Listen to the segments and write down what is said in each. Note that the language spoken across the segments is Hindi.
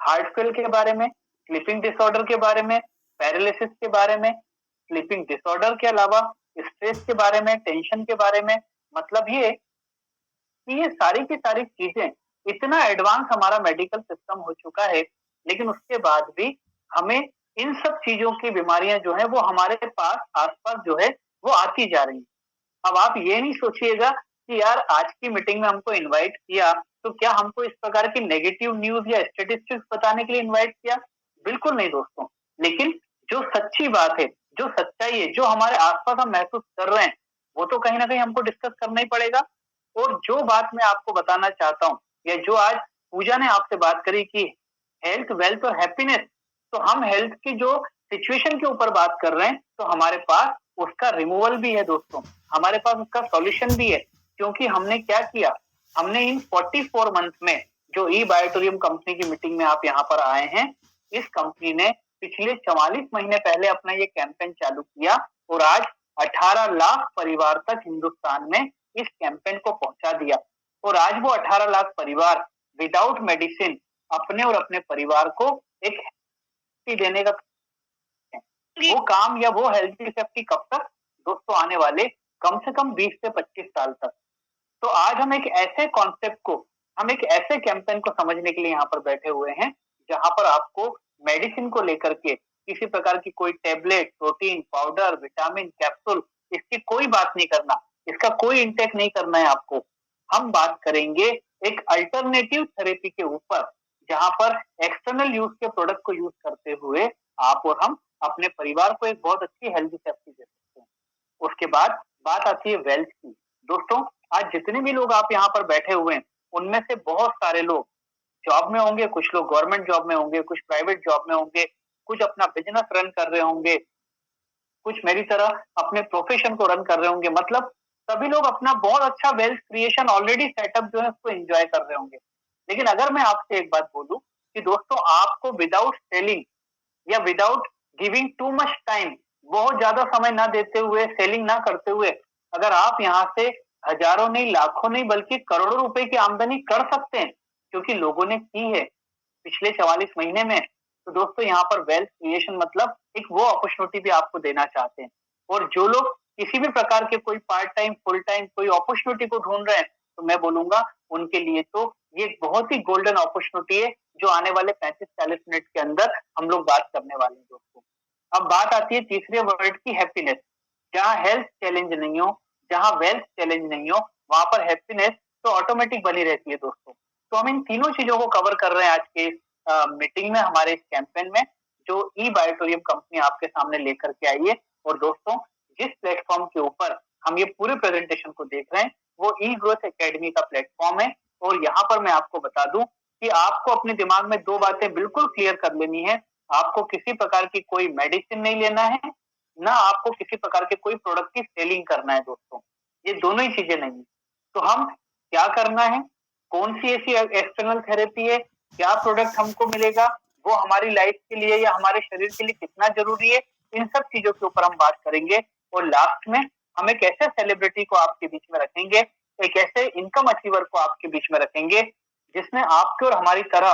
हार्ट फेल के बारे में, स्लीपिंग डिसऑर्डर के बारे में, पैरालिसिस के बारे में, स्लीपिंग डिसऑर्डर के अलावा स्ट्रेस के बारे में, टेंशन के बारे में। मतलब ये कि ये सारी की सारी चीजें, इतना एडवांस हमारा मेडिकल सिस्टम हो चुका है, लेकिन उसके बाद भी हमें इन सब चीजों की बीमारियां जो है वो हमारे पास आसपास जो है वो आती जा रही हैं। अब आप ये नहीं सोचिएगा कि यार आज की मीटिंग में हमको इनवाइट किया, तो क्या हमको इस प्रकार की नेगेटिव न्यूज़ या स्टैटिस्टिक्स बताने के लिए इनवाइट किया? बिल्कुल नहीं दोस्तों। लेकिन जो सच्ची बात है, जो सच्चाई है, जो हमारे आस-पास हम महसूस कर रहे हैं, वो तो कहीं न कहीं हमको डिस्कस करना ही पड़ेगा। और जो बात मैं आपको बताना चाहता हूँ, या जो आज पूजा ने आपसे बात करी कि हेल्थ, वेल्थ और हैप्पीनेस, तो हम हेल्थ की जो सिचुएशन के ऊपर बात कर रहे हैं, तो हमारे पास उसका रिमूवल भी है दोस्तों। हमारे पास उसका सॉल्यूशन भी है, क्योंकि हमने क्या किया, हमने इन 44 मंथ में जो ई बायोटोरियम कंपनी की मीटिंग में आप यहाँ पर आए हैं, इस कंपनी ने पिछले 44 महीने पहले अपना ये कैंपेन चालू किया और आज 18 लाख परिवार तक हिंदुस्तान में इस कैंपेन को पहुंचा दिया। और आज वो 18 लाख परिवार विदाउट मेडिसिन अपने और अपने परिवार को एक सेफ्टी देने का वो काम या वो हेल्थी सेफ्टी कब तक दोस्तों? आने वाले कम से कम 20 से 25 साल तक। तो आज हम एक ऐसे कॉन्सेप्ट को, हम एक ऐसे कैंपेन को समझने के लिए यहाँ पर बैठे हुए हैं, जहाँ पर आपको मेडिसिन को लेकर के किसी प्रकार की कोई tablet, protein powder, vitamin capsule, इसकी कोई बात नहीं करना, इसका कोई इंटेक नहीं करना है आपको। हम बात करेंगे एक अल्टरनेटिव थेरेपी के ऊपर, जहाँ पर एक्सटर्नल यूज के प्रोडक्ट को यूज करते हुए आप और हम अपने परिवार को एक बहुत अच्छी हेल्दी सेफ्टी दे सकते हैं। उसके बाद बात आती है वेल्थ की। दोस्तों, आज जितने भी लोग आप यहाँ पर बैठे हुए हैं, उनमें से बहुत सारे लोग जॉब में होंगे, कुछ लोग गवर्नमेंट जॉब में होंगे, कुछ प्राइवेट जॉब में होंगे, कुछ अपना बिजनेस रन कर रहे होंगे, कुछ मेरी तरह अपने प्रोफेशन को रन कर रहे होंगे। मतलब सभी लोग अपना बहुत अच्छा वेल्थ क्रिएशन ऑलरेडी सेटअप जो है उसको एंजॉय कर रहे होंगे। लेकिन अगर मैं आपसे एक बात बोलूं कि दोस्तों, आपको विदाउट सेलिंग या without giving too much time, बहुत ज्यादा समय ना देते हुए, सेलिंग ना करते हुए, अगर आप यहाँ से हजारों नहीं, लाखों नहीं, बल्कि करोड़ों रुपए की आमदनी कर सकते हैं, क्योंकि लोगों ने की है पिछले 44 महीने में, तो दोस्तों यहाँ पर वेल्थ क्रिएशन मतलब एक वो अपॉर्चुनिटी भी आपको देना चाहते हैं। और जो लोग किसी भी प्रकार के कोई पार्ट टाइम, फुल टाइम कोई अपॉर्चुनिटी को ढूंढ रहे हैं, तो मैं बोलूंगा उनके लिए तो ये बहुत ही गोल्डन अपॉर्चुनिटी है, जो आने वाले 35-40 मिनट के अंदर हम लोग बात करने वाले हैं दोस्तों। अब बात आती है तीसरे वर्ड की, हैप्पीनेस। जहाँ हेल्थ चैलेंज नहीं हो, जहाँ वेल्थ चैलेंज नहीं हो, वहां पर हैप्पीनेस तो ऑटोमेटिक बनी रहती है दोस्तों। तो हम इन तीनों चीजों को कवर कर रहे हैं आज के मीटिंग में, हमारे इस कैंपेन में, जो ई बायोटोरियम कंपनी आपके सामने लेकर के आई है। और दोस्तों, जिस प्लेटफॉर्म के ऊपर हम ये पूरे प्रेजेंटेशन को देख रहे हैं, वो ई ग्रोथ एकेडमी का प्लेटफॉर्म है। और यहाँ पर मैं आपको बता दूं कि आपको अपने दिमाग में दो बातें बिल्कुल क्लियर कर लेनी है। आपको किसी प्रकार की कोई मेडिसिन नहीं लेना है, ना आपको किसी प्रकार के कोई प्रोडक्ट की सेलिंग करना है दोस्तों। ये दोनों ही चीजें नहीं है। तो हम क्या करना है, कौन सी ऐसी एक्सटर्नल थेरेपी है, क्या प्रोडक्ट हमको मिलेगा, वो हमारी लाइफ के लिए या हमारे शरीर के लिए कितना जरूरी है, इन सब चीजों के ऊपर हम बात करेंगे। और लास्ट में हम एक ऐसे सेलिब्रिटी को आपके बीच में रखेंगे, एक ऐसे इनकम अचीवर को आपके बीच में रखेंगे, जिसने आपके और हमारी तरह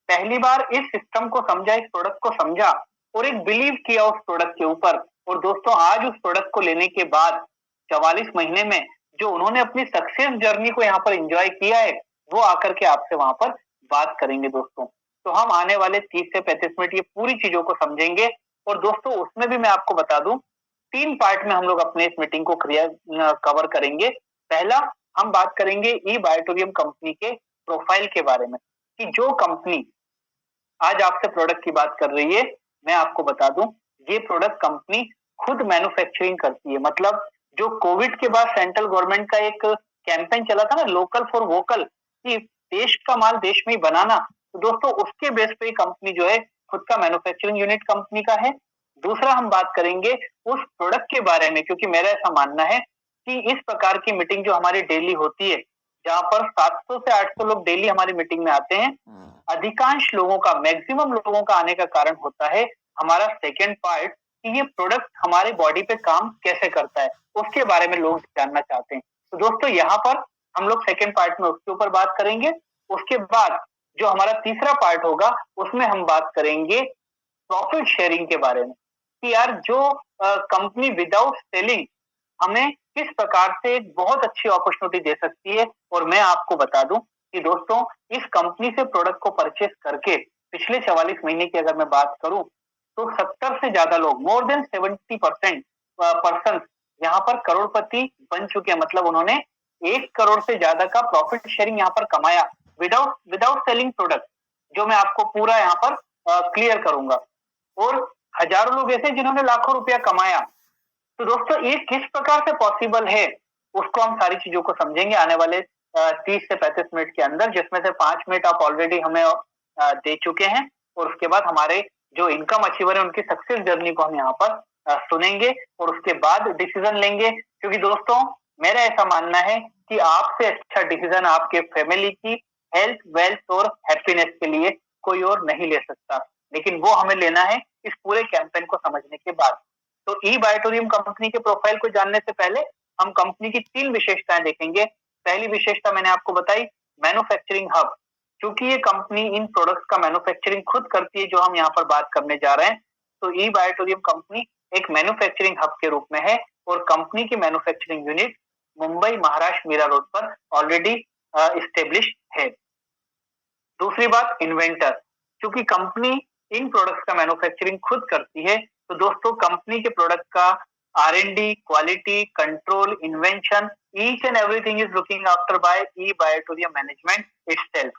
पहली बार इस सिस्टम को समझा, इस प्रोडक्ट को समझा और एक बिलीव किया उस प्रोडक्ट के ऊपर। और दोस्तों, आज उस प्रोडक्ट को लेने के बाद 44 महीने में जो उन्होंने अपनी सक्सेस जर्नी को यहाँ पर एंजॉय किया है, वो आकर के आपसे वहां पर बात करेंगे दोस्तों। तो हम आने वाले 30 से 35 मिनट ये पूरी चीजों को समझेंगे। और दोस्तों, उसमें भी मैं आपको बता दूं, 3 पार्ट में हम लोग अपने इस मीटिंग को कवर करेंगे। पहला, हम बात करेंगे ई बायोटोरियम कंपनी के प्रोफाइल के बारे में, कि जो कंपनी आज आपसे प्रोडक्ट की बात कर रही है, मैं आपको बता दूं, ये प्रोडक्ट कंपनी खुद मैन्युफैक्चरिंग करती है। मतलब जो कोविड के बाद सेंट्रल गवर्नमेंट का एक कैंपेन चला था ना, लोकल फॉर वोकल, कि देश का माल देश में ही बनाना, तो दोस्तों उसके बेस पे कंपनी जो है खुद का मैन्युफैक्चरिंग यूनिट कंपनी का है। दूसरा, हम बात करेंगे उस प्रोडक्ट के बारे में, क्योंकि मेरा ऐसा मानना है कि इस प्रकार की मीटिंग जो हमारी डेली होती है, जहाँ पर 700 से 800 लोग डेली हमारी मीटिंग में आते हैं, अधिकांश लोगों का, मैक्सिमम लोगों का आने का कारण होता है हमारा सेकेंड पार्ट, कि ये प्रोडक्ट हमारे बॉडी पे काम कैसे करता है, उसके बारे में लोग जानना चाहते हैं। तो दोस्तों, यहाँ पर हम लोग सेकेंड पार्ट में उसके ऊपर बात करेंगे। उसके बाद जो हमारा तीसरा पार्ट होगा उसमें हम बात करेंगे प्रॉफिट शेयरिंग के बारे में कि यार जो कंपनी विदाउट सेलिंग हमें किस प्रकार से एक बहुत अच्छी अपॉर्चुनिटी दे सकती है। और मैं आपको बता दूं कि दोस्तों इस कंपनी से प्रोडक्ट को परचेस करके पिछले 44 महीने की अगर मैं बात करूं तो 70 से ज्यादा लोग, मोर देन 70% पर्सन यहाँ पर करोड़पति बन चुके हैं। मतलब उन्होंने 1 करोड़ से ज्यादा का प्रॉफिट शेयरिंग यहाँ पर कमाया विदाउट विदाउट सेलिंग प्रोडक्ट, जो मैं आपको पूरा यहाँ पर क्लियर करूंगा। और हजारों लोग ऐसे जिन्होंने लाखों रुपया कमाया। तो दोस्तों ये किस प्रकार से पॉसिबल है उसको हम सारी चीजों को समझेंगे आने वाले 30 से 35 मिनट के अंदर, जिसमें से 5 मिनट आप ऑलरेडी हमें दे चुके हैं। और उसके बाद हमारे जो इनकम अचीवर है उनकी सक्सेस जर्नी को हम यहाँ पर सुनेंगे और उसके बाद डिसीजन लेंगे। क्योंकि दोस्तों मेरा ऐसा मानना है कि आपसे अच्छा डिसीजन आपके फैमिली की हेल्थ, वेल्थ और हैप्पीनेस के लिए कोई और नहीं ले सकता, लेकिन वो हमें लेना है इस पूरे कैंपेन को समझने के बाद। तो ई बायोटोरियम कंपनी के प्रोफाइल को जानने से पहले हम कंपनी की 3 विशेषताएं देखेंगे। पहली विशेषता मैंने आपको बताई, मैन्युफैक्चरिंग हब। क्योंकि ये कंपनी इन प्रोडक्ट्स का मैन्युफैक्चरिंग खुद करती है जो हम यहाँ पर बात करने जा रहे हैं, तो ई बायोटोरियम कंपनी एक मैन्युफैक्चरिंग हब के रूप में है और कंपनी की manufacturing unit Mumbai Maharashtra Mira Road पर ऑलरेडी इस्टेब्लिश है। दूसरी बात, इन्वेंटर। क्योंकि कंपनी इन प्रोडक्ट्स का मैन्युफैक्चरिंग खुद करती है, तो दोस्तों कंपनी के प्रोडक्ट का R&D, quality control, invention, each and everything is looking after by e biotorium management itself.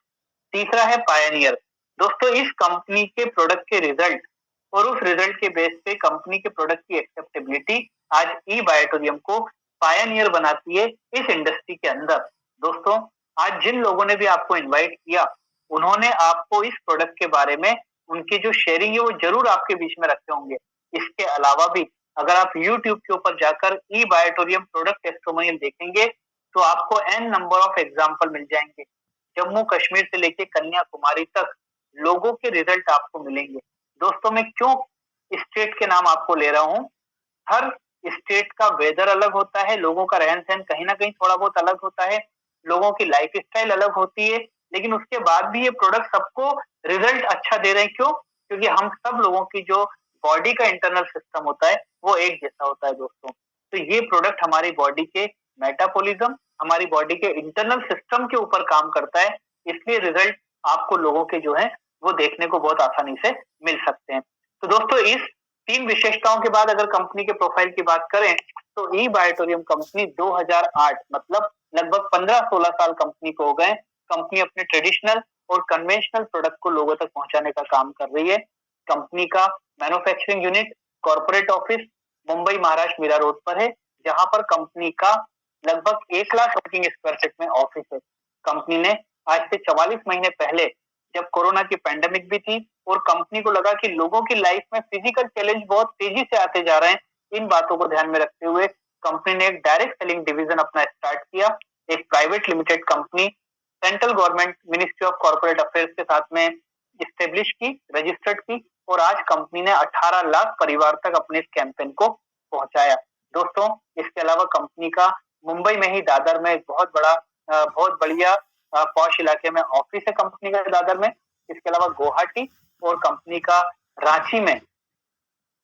तीसरा है पायनियर। दोस्तों इस कंपनी के प्रोडक्ट के रिजल्ट और उस रिजल्ट के बेस पे कंपनी के प्रोडक्ट की एक्सेप्टेबिलिटी आज ई बायोटोरियम को पायनियर बनाती है इस इंडस्ट्री के अंदर। दोस्तों आज जिन लोगों ने भी आपको इनवाइट किया उन्होंने आपको इस प्रोडक्ट के बारे में उनकी जो शेयरिंग है वो जरूर आपके बीच में रखे होंगे। इसके अलावा भी अगर आप YouTube के ऊपर जाकर ई बायोटोरियम प्रोडक्ट टेस्टिमोनियल देखेंगे तो आपको n नंबर ऑफ एग्जांपल मिल जाएंगे। जम्मू कश्मीर से लेके कन्याकुमारी तक लोगों के रिजल्ट आपको मिलेंगे। दोस्तों मैं क्यों स्टेट के नाम आपको ले रहा हूँ, हर स्टेट का वेदर अलग होता है, लोगों का रहन सहन कहीं ना कहीं थोड़ा बहुत अलग होता है, लोगों की लाइफ स्टाइल अलग होती है, लेकिन उसके बाद भी ये प्रोडक्ट सबको रिजल्ट अच्छा दे रहे हैं। क्यों? क्योंकि हम सब लोगों की जो बॉडी का इंटरनल सिस्टम होता है वो एक जैसा होता है दोस्तों। तो ये प्रोडक्ट हमारी बॉडी के मेटाबॉलिज्म, हमारी बॉडी के इंटरनल सिस्टम के ऊपर काम करता है, इसलिए रिजल्ट आपको लोगों के जो है वो देखने को बहुत आसानी से मिल सकते हैं। तो दोस्तों इस 3 विशेषताओं के बाद अगर कंपनी के प्रोफाइल की बात करें तो ई बायोटोरियम कंपनी 2008 मतलब लगभग 15-16 साल कंपनी को हो गए। कंपनी अपने ट्रेडिशनल और कन्वेंशनल प्रोडक्ट को लोगों तक पहुंचाने का काम कर रही है। कंपनी का manufacturing unit, corporate office Mumbai Maharashtra Mira Road पर है, जहां पर कंपनी का लगभग 1 लाख वर्किंग स्क्वायर फीट में ऑफिस है। कंपनी ने आज से 44 महीने पहले जब कोरोना की पैंडेमिक भी थी और कंपनी को लगा कि लोगों की लाइफ में फिजिकल चैलेंज बहुत तेजी से आते जा रहे हैं, इन बातों को ध्यान में रखते हुए कंपनी ने एक डायरेक्ट सेलिंग डिवीजन अपना स्टार्ट किया। एक private limited company central government ministry of corporate affairs के साथ में इस्टेब्लिश की, रजिस्टर्ड की और आज कंपनी ने 18 लाख परिवार तक अपने इस कैंपेन को पहुंचाया। दोस्तों इसके अलावा कंपनी का मुंबई में ही दादर में एक बहुत बढ़िया पॉश इलाके में ऑफिस है कंपनी का दादर में। इसके अलावा गुवाहाटी और कंपनी का रांची में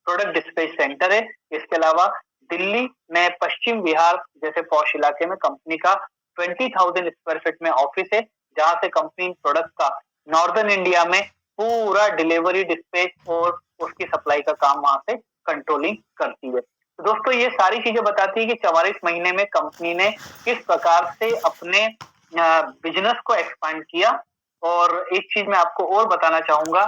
प्रोडक्ट डिस्पैच सेंटर है। इसके अलावा दिल्ली में पश्चिम बिहार जैसे पॉश इलाके में कंपनी का 20,000 स्क्वायर फीट में ऑफिस है, जहां से कंपनी प्रोडक्ट का नॉर्दर्न इंडिया में पूरा डिलीवरी, डिस्पैच और उसकी सप्लाई का काम वहां से कंट्रोलिंग करती है। तो दोस्तों ये सारी चीजें बताती है कि 44 महीने में कंपनी ने किस प्रकार से अपने बिजनेस को एक्सपांड किया। और एक चीज मैं आपको और बताना चाहूंगा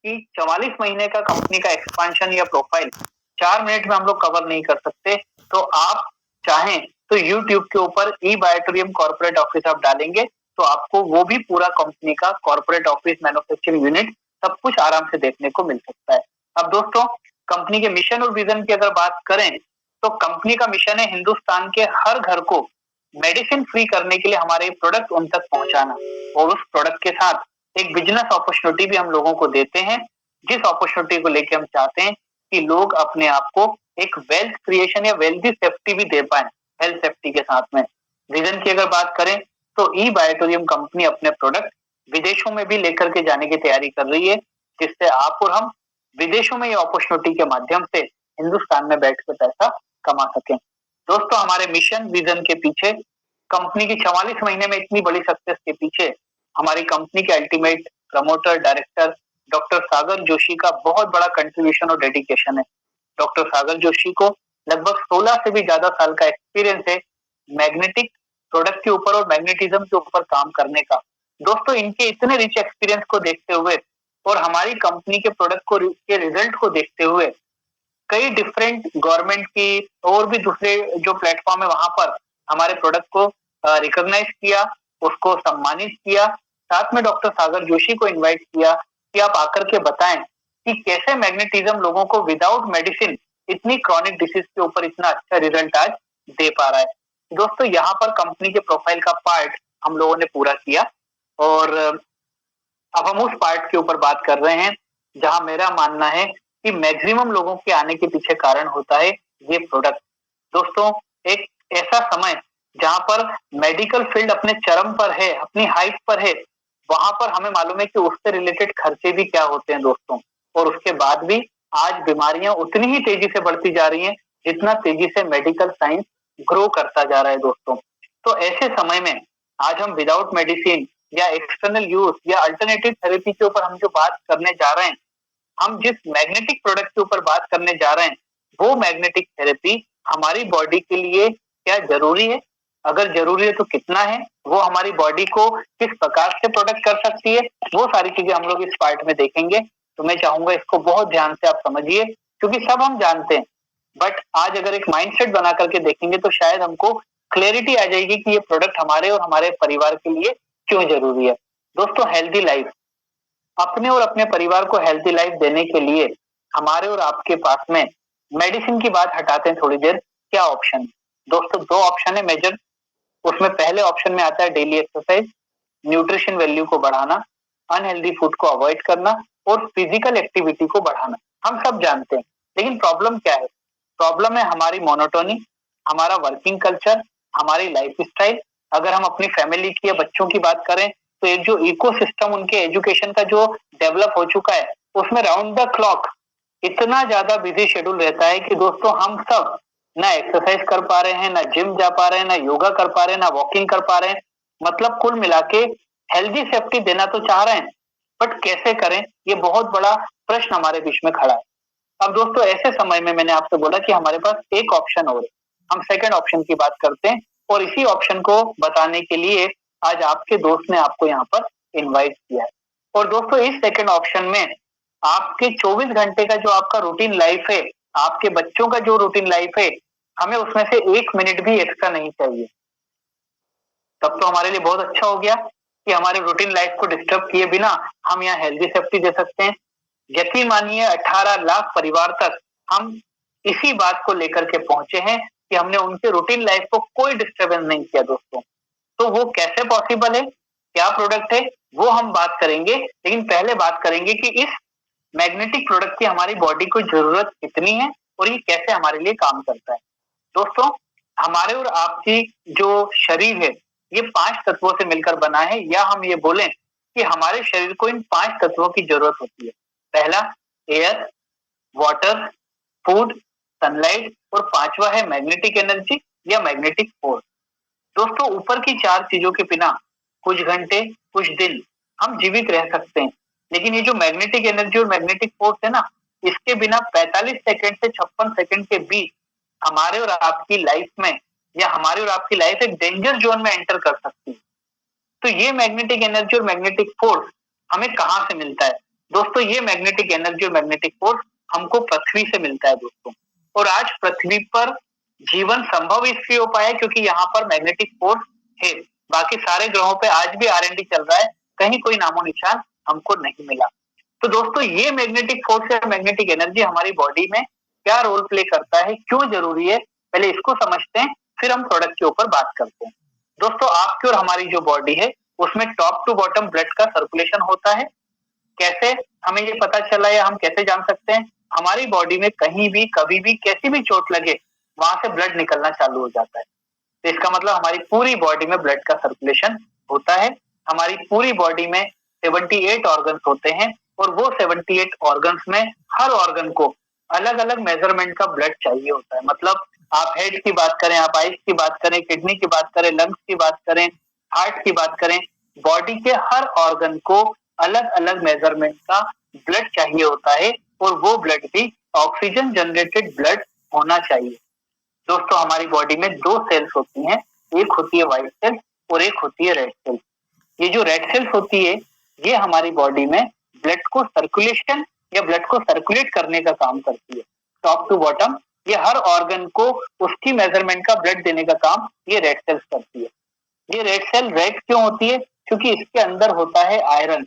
कि 44 महीने का कंपनी का एक्सपांशन या प्रोफाइल 4 मिनट में हम लोग कवर नहीं कर सकते। तो आप चाहें तो YouTube के ऊपर ई बायोटोरियम कॉर्पोरेट ऑफिस आप डालेंगे तो आपको वो भी पूरा कंपनी का कॉर्पोरेट ऑफिस, मैन्युफैक्चरिंग यूनिट सब कुछ आराम से देखने को मिल सकता है। अब दोस्तों कंपनी के मिशन और विजन की अगर बात करें तो कंपनी का मिशन है हिंदुस्तान के हर घर को मेडिसिन फ्री करने के लिए हमारे प्रोडक्ट उन तक पहुंचाना, और उस प्रोडक्ट के साथ एक बिजनेस अपॉर्चुनिटी भी हम लोगों को देते हैं, जिस अपॉर्चुनिटी को लेके हम चाहते हैं कि लोग अपने आप को एक वेल्थ क्रिएशन या वेल्थी सेफ्टी भी दे पाए, हेल्थ सेफ्टी के साथ में। विजन की अगर बात करें तो ई बायोटोरियम कंपनी अपने प्रोडक्ट विदेशों में भी लेकर के जाने की तैयारी कर रही है, जिससे आप और हम विदेशों में ये अपॉर्चुनिटी के माध्यम से हिंदुस्तान में बैठ के पैसा कमा सकें। दोस्तों, हमारे मिशन विजन के पीछे, कंपनी की 44 महीने में इतनी बड़ी सक्सेस के पीछे हमारी कंपनी के अल्टीमेट प्रमोटर डायरेक्टर डॉक्टर सागर जोशी का बहुत बड़ा कंट्रीब्यूशन और डेडिकेशन है। डॉक्टर सागर जोशी को लगभग 16 से भी ज्यादा साल का एक्सपीरियंस है मैग्नेटिक प्रोडक्ट के ऊपर और मैग्नेटिज्म के ऊपर काम करने का। दोस्तों, इनके इतने रिच एक्सपीरियंस को देखते हुए और हमारी कंपनी के प्रोडक्ट को के रिजल्ट को देखते हुए कई डिफरेंट गवर्नमेंट की और भी दूसरे जो प्लेटफॉर्म है वहां पर हमारे प्रोडक्ट को रिकॉग्नाइज किया, उसको सम्मानित किया। साथ में डॉक्टर सागर जोशी को इनवाइट किया कि आप आकर के बताएं कि कैसे मैग्नेटिज्म लोगों को विदाउट मेडिसिन इतनी क्रॉनिक डिसीज के ऊपर इतना अच्छा रिजल्ट आज दे पा रहा है। दोस्तों, यहाँ पर कंपनी के प्रोफाइल का पार्ट हम लोगों ने पूरा किया और अब हम उस पार्ट के ऊपर बात कर रहे हैं जहां मेरा मानना है कि मैक्सिमम लोगों के आने के पीछे कारण होता है ये प्रोडक्ट। दोस्तों, एक ऐसा समय जहां पर मेडिकल फील्ड अपने चरम पर है, अपनी हाइट पर है, वहां पर हमें मालूम है कि उससे रिलेटेड खर्चे भी क्या होते हैं दोस्तों। और उसके बाद भी आज बीमारियां उतनी ही तेजी से बढ़ती जा रही हैं जितना तेजी से मेडिकल साइंस ग्रो करता जा रहा है दोस्तों। तो ऐसे समय में आज हम विदाउट मेडिसिन या एक्सटर्नल यूज या अल्टरनेटिव थेरेपी के ऊपर हम जो बात करने जा रहे हैं, हम जिस मैग्नेटिक प्रोडक्ट के ऊपर बात करने जा रहे हैं, वो मैग्नेटिक थेरेपी हमारी बॉडी के लिए क्या जरूरी है, अगर जरूरी है तो कितना है, वो हमारी बॉडी को किस प्रकार से प्रोटेक्ट कर सकती है, वो सारी चीजें हम लोग इस पार्ट में देखेंगे। तो मैं चाहूंगा इसको बहुत ध्यान से आप समझिए, क्योंकि सब हम जानते हैं, बट आज अगर एक माइंडसेट बना करके देखेंगे तो शायद हमको क्लैरिटी आ जाएगी कि ये प्रोडक्ट हमारे और हमारे परिवार के लिए क्यों जरूरी है। दोस्तों, हेल्दी लाइफ, अपने और अपने परिवार को हेल्दी लाइफ देने के लिए हमारे और आपके पास में मेडिसिन की बात हटाते हैं थोड़ी देर, क्या ऑप्शन? दोस्तों, दो ऑप्शन है मेजर। उसमें पहले ऑप्शन में आता है डेली एक्सरसाइज, न्यूट्रिशन वैल्यू को बढ़ाना, अनहेल्दी फूड को अवॉइड करना और फिजिकल एक्टिविटी को बढ़ाना। हम सब जानते हैं, लेकिन प्रॉब्लम क्या है? प्रॉब्लम है हमारी मोनोटोनी, हमारा वर्किंग कल्चर, हमारी लाइफ स्टाइल। अगर हम अपनी फैमिली की या बच्चों की बात करें तो एक जो इकोसिस्टम उनके एजुकेशन का जो डेवलप हो चुका है, उसमें राउंड द क्लॉक इतना ज्यादा बिजी शेड्यूल रहता है कि दोस्तों हम सब ना एक्सरसाइज कर पा रहे हैं, ना जिम जा पा रहे हैं, ना योगा कर पा रहे हैं, ना वॉकिंग कर पा रहे हैं। मतलब कुल मिला के हेल्दी सेफ्टी देना तो चाह रहे हैं, बट कैसे करें, ये बहुत बड़ा प्रश्न हमारे बीच में खड़ा है। अब दोस्तों, ऐसे समय में मैंने आपसे बोला कि हमारे पास एक ऑप्शन और है, हम सेकंड ऑप्शन की बात करते हैं और इसी ऑप्शन को बताने के लिए आज आपके दोस्त ने आपको यहाँ पर इनवाइट किया है। और दोस्तों, इस सेकंड ऑप्शन में आपके 24 घंटे का जो आपका रूटीन लाइफ है, आपके बच्चों का जो रूटीन लाइफ है, हमें उसमें से 1 मिनट भी एक्स्ट्रा नहीं चाहिए। तब तो हमारे लिए बहुत अच्छा हो गया कि हमारे रूटीन लाइफ को डिस्टर्ब किए बिना हम यहाँ हेल्दी सेफ्टी दे सकते हैं। यकीन मानिए 18 लाख परिवार तक हम इसी बात को लेकर के पहुंचे हैं कि हमने उनके रूटीन लाइफ को कोई डिस्टर्बेंस नहीं किया दोस्तों। तो वो कैसे पॉसिबल है, क्या प्रोडक्ट है, वो हम बात करेंगे। लेकिन पहले बात करेंगे कि इस मैग्नेटिक प्रोडक्ट की हमारी बॉडी को जरूरत कितनी है और ये कैसे हमारे लिए काम करता है। दोस्तों, हमारे और आपकी जो शरीर है, ये 5 तत्वों से मिलकर बना है, या हम ये बोलें कि हमारे शरीर को इन 5 तत्वों की जरूरत होती है। पहला एयर, वाटर, फूड, सनलाइट और पांचवा है मैग्नेटिक एनर्जी या मैग्नेटिक फोर्स। दोस्तों, ऊपर की 4 चीजों के बिना कुछ घंटे, कुछ दिन हम जीवित रह सकते हैं, लेकिन ये जो मैग्नेटिक एनर्जी और मैग्नेटिक फोर्स है ना, इसके बिना 45 सेकंड से 56 सेकंड के बीच हमारे और आपकी लाइफ में या हमारी और आपकी लाइफ एक डेंजर जोन में एंटर कर सकती है। तो ये मैग्नेटिक एनर्जी और मैग्नेटिक फोर्स हमें कहां से मिलता है? दोस्तों, ये मैग्नेटिक एनर्जी और मैग्नेटिक फोर्स हमको पृथ्वी से मिलता है दोस्तों। और आज पृथ्वी पर जीवन संभव इसलिए हो पाया क्योंकि यहाँ पर मैग्नेटिक फोर्स है। बाकी सारे ग्रहों पे आज भी R&D चल रहा है, कहीं कोई नामो निशान हमको नहीं मिला। तो दोस्तों, ये मैग्नेटिक फोर्स या मैग्नेटिक एनर्जी हमारी बॉडी में क्या रोल प्ले करता है, क्यों जरूरी है, पहले इसको समझते हैं, फिर हम प्रोडक्ट के ऊपर बात करते हैं। दोस्तों, आपकी और हमारी जो बॉडी है उसमें टॉप टू बॉटम ब्लड का सर्कुलेशन होता है। कैसे हमें ये पता चला या हम कैसे जान सकते हैं? हमारी बॉडी में कहीं भी कभी भी कैसी भी चोट लगे, वहां से ब्लड निकलना चालू हो जाता है। तो इसका मतलब हमारी पूरी बॉडी में ब्लड का सर्कुलेशन होता है। हमारी पूरी बॉडी में 78 ऑर्गन्स होते हैं और वो 78 ऑर्गन्स में हर ऑर्गन को अलग अलग मेजरमेंट का ब्लड चाहिए होता है। मतलब आप हेड की बात करें, आप आइज की बात करें, किडनी की बात करें, लंग्स की बात करें, हार्ट की बात करें, बॉडी के हर ऑर्गन को अलग अलग मेजरमेंट का ब्लड चाहिए होता है और वो ब्लड भी ऑक्सीजन जनरेटेड ब्लड होना चाहिए। दोस्तों हमारी बॉडी में दो सेल्स होती हैं, एक होती है व्हाइट सेल और एक होती है रेड सेल। ये जो रेड सेल्स होती है ये हमारी बॉडी में ब्लड को सर्कुलेशन या ब्लड को सर्कुलेट करने का काम करती है। टॉप टू बॉटम ये हर ऑर्गन को उसकी मेजरमेंट का ब्लड देने का काम ये रेड सेल्स करती है। ये रेड सेल रेड क्यों होती है? क्योंकि इसके अंदर होता है आयरन।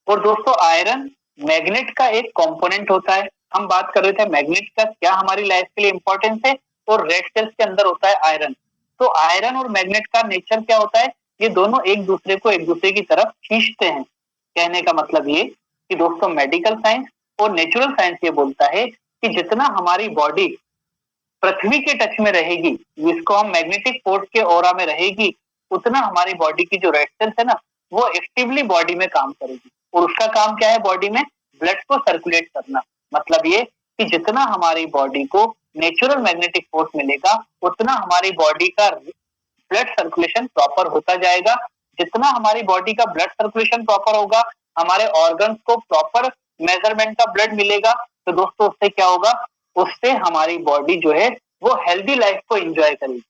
और दोस्तों आयरन मैग्नेट का एक कंपोनेंट होता है। हम बात कर रहे थे मैग्नेट का क्या हमारी लाइफ के लिए इंपॉर्टेंस है, और रेड सेल्स के अंदर होता है आयरन। तो आयरन और मैग्नेट का नेचर क्या होता है? ये दोनों एक दूसरे को एक दूसरे की तरफ खींचते हैं। कहने का मतलब ये कि दोस्तों मेडिकल साइंस और नेचुरल साइंस ये बोलता है कि जितना हमारी बॉडी पृथ्वी के टच में रहेगी, जिसको हम मैग्नेटिक फोर्स के ऑरा में रहेगी, उतना हमारी बॉडी की जो रेड सेल्स है ना वो एक्टिवली बॉडी में काम करेगी। और उसका काम क्या है? बॉडी में ब्लड को सर्कुलेट करना। मतलब ये कि जितना हमारी बॉडी को नेचुरल मैग्नेटिक फोर्स मिलेगा उतना हमारी बॉडी का ब्लड सर्कुलेशन प्रॉपर होता जाएगा। जितना हमारी बॉडी का ब्लड सर्कुलेशन प्रॉपर होगा, हमारे ऑर्गन्स को प्रॉपर मेजरमेंट का ब्लड मिलेगा, तो दोस्तों उससे क्या होगा? उससे हमारी बॉडी जो है वो हेल्दी लाइफ को एंजॉय करेगी।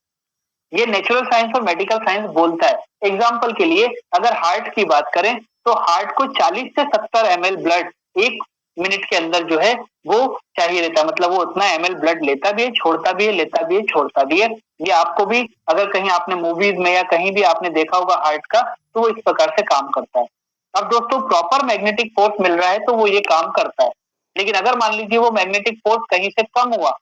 ये नेचुरल साइंस और मेडिकल साइंस बोलता है। एग्जाम्पल के लिए अगर हार्ट की बात करें तो हार्ट को 40 से 70 ml ब्लड एक मिनट के अंदर जो है वो चाहिए रहता है। मतलब वो उतना ml ब्लड लेता भी है, छोड़ता भी है, लेता भी है, छोड़ता भी है। ये आपको भी अगर कहीं आपने मूवीज में या कहीं भी आपने देखा होगा हार्ट का, तो वो इस प्रकार से काम करता है। अब दोस्तों प्रॉपर मैग्नेटिक फोर्स मिल रहा है तो वो ये काम करता है। लेकिन अगर मान लीजिए वो मैग्नेटिक फोर्स कहीं से कम हुआ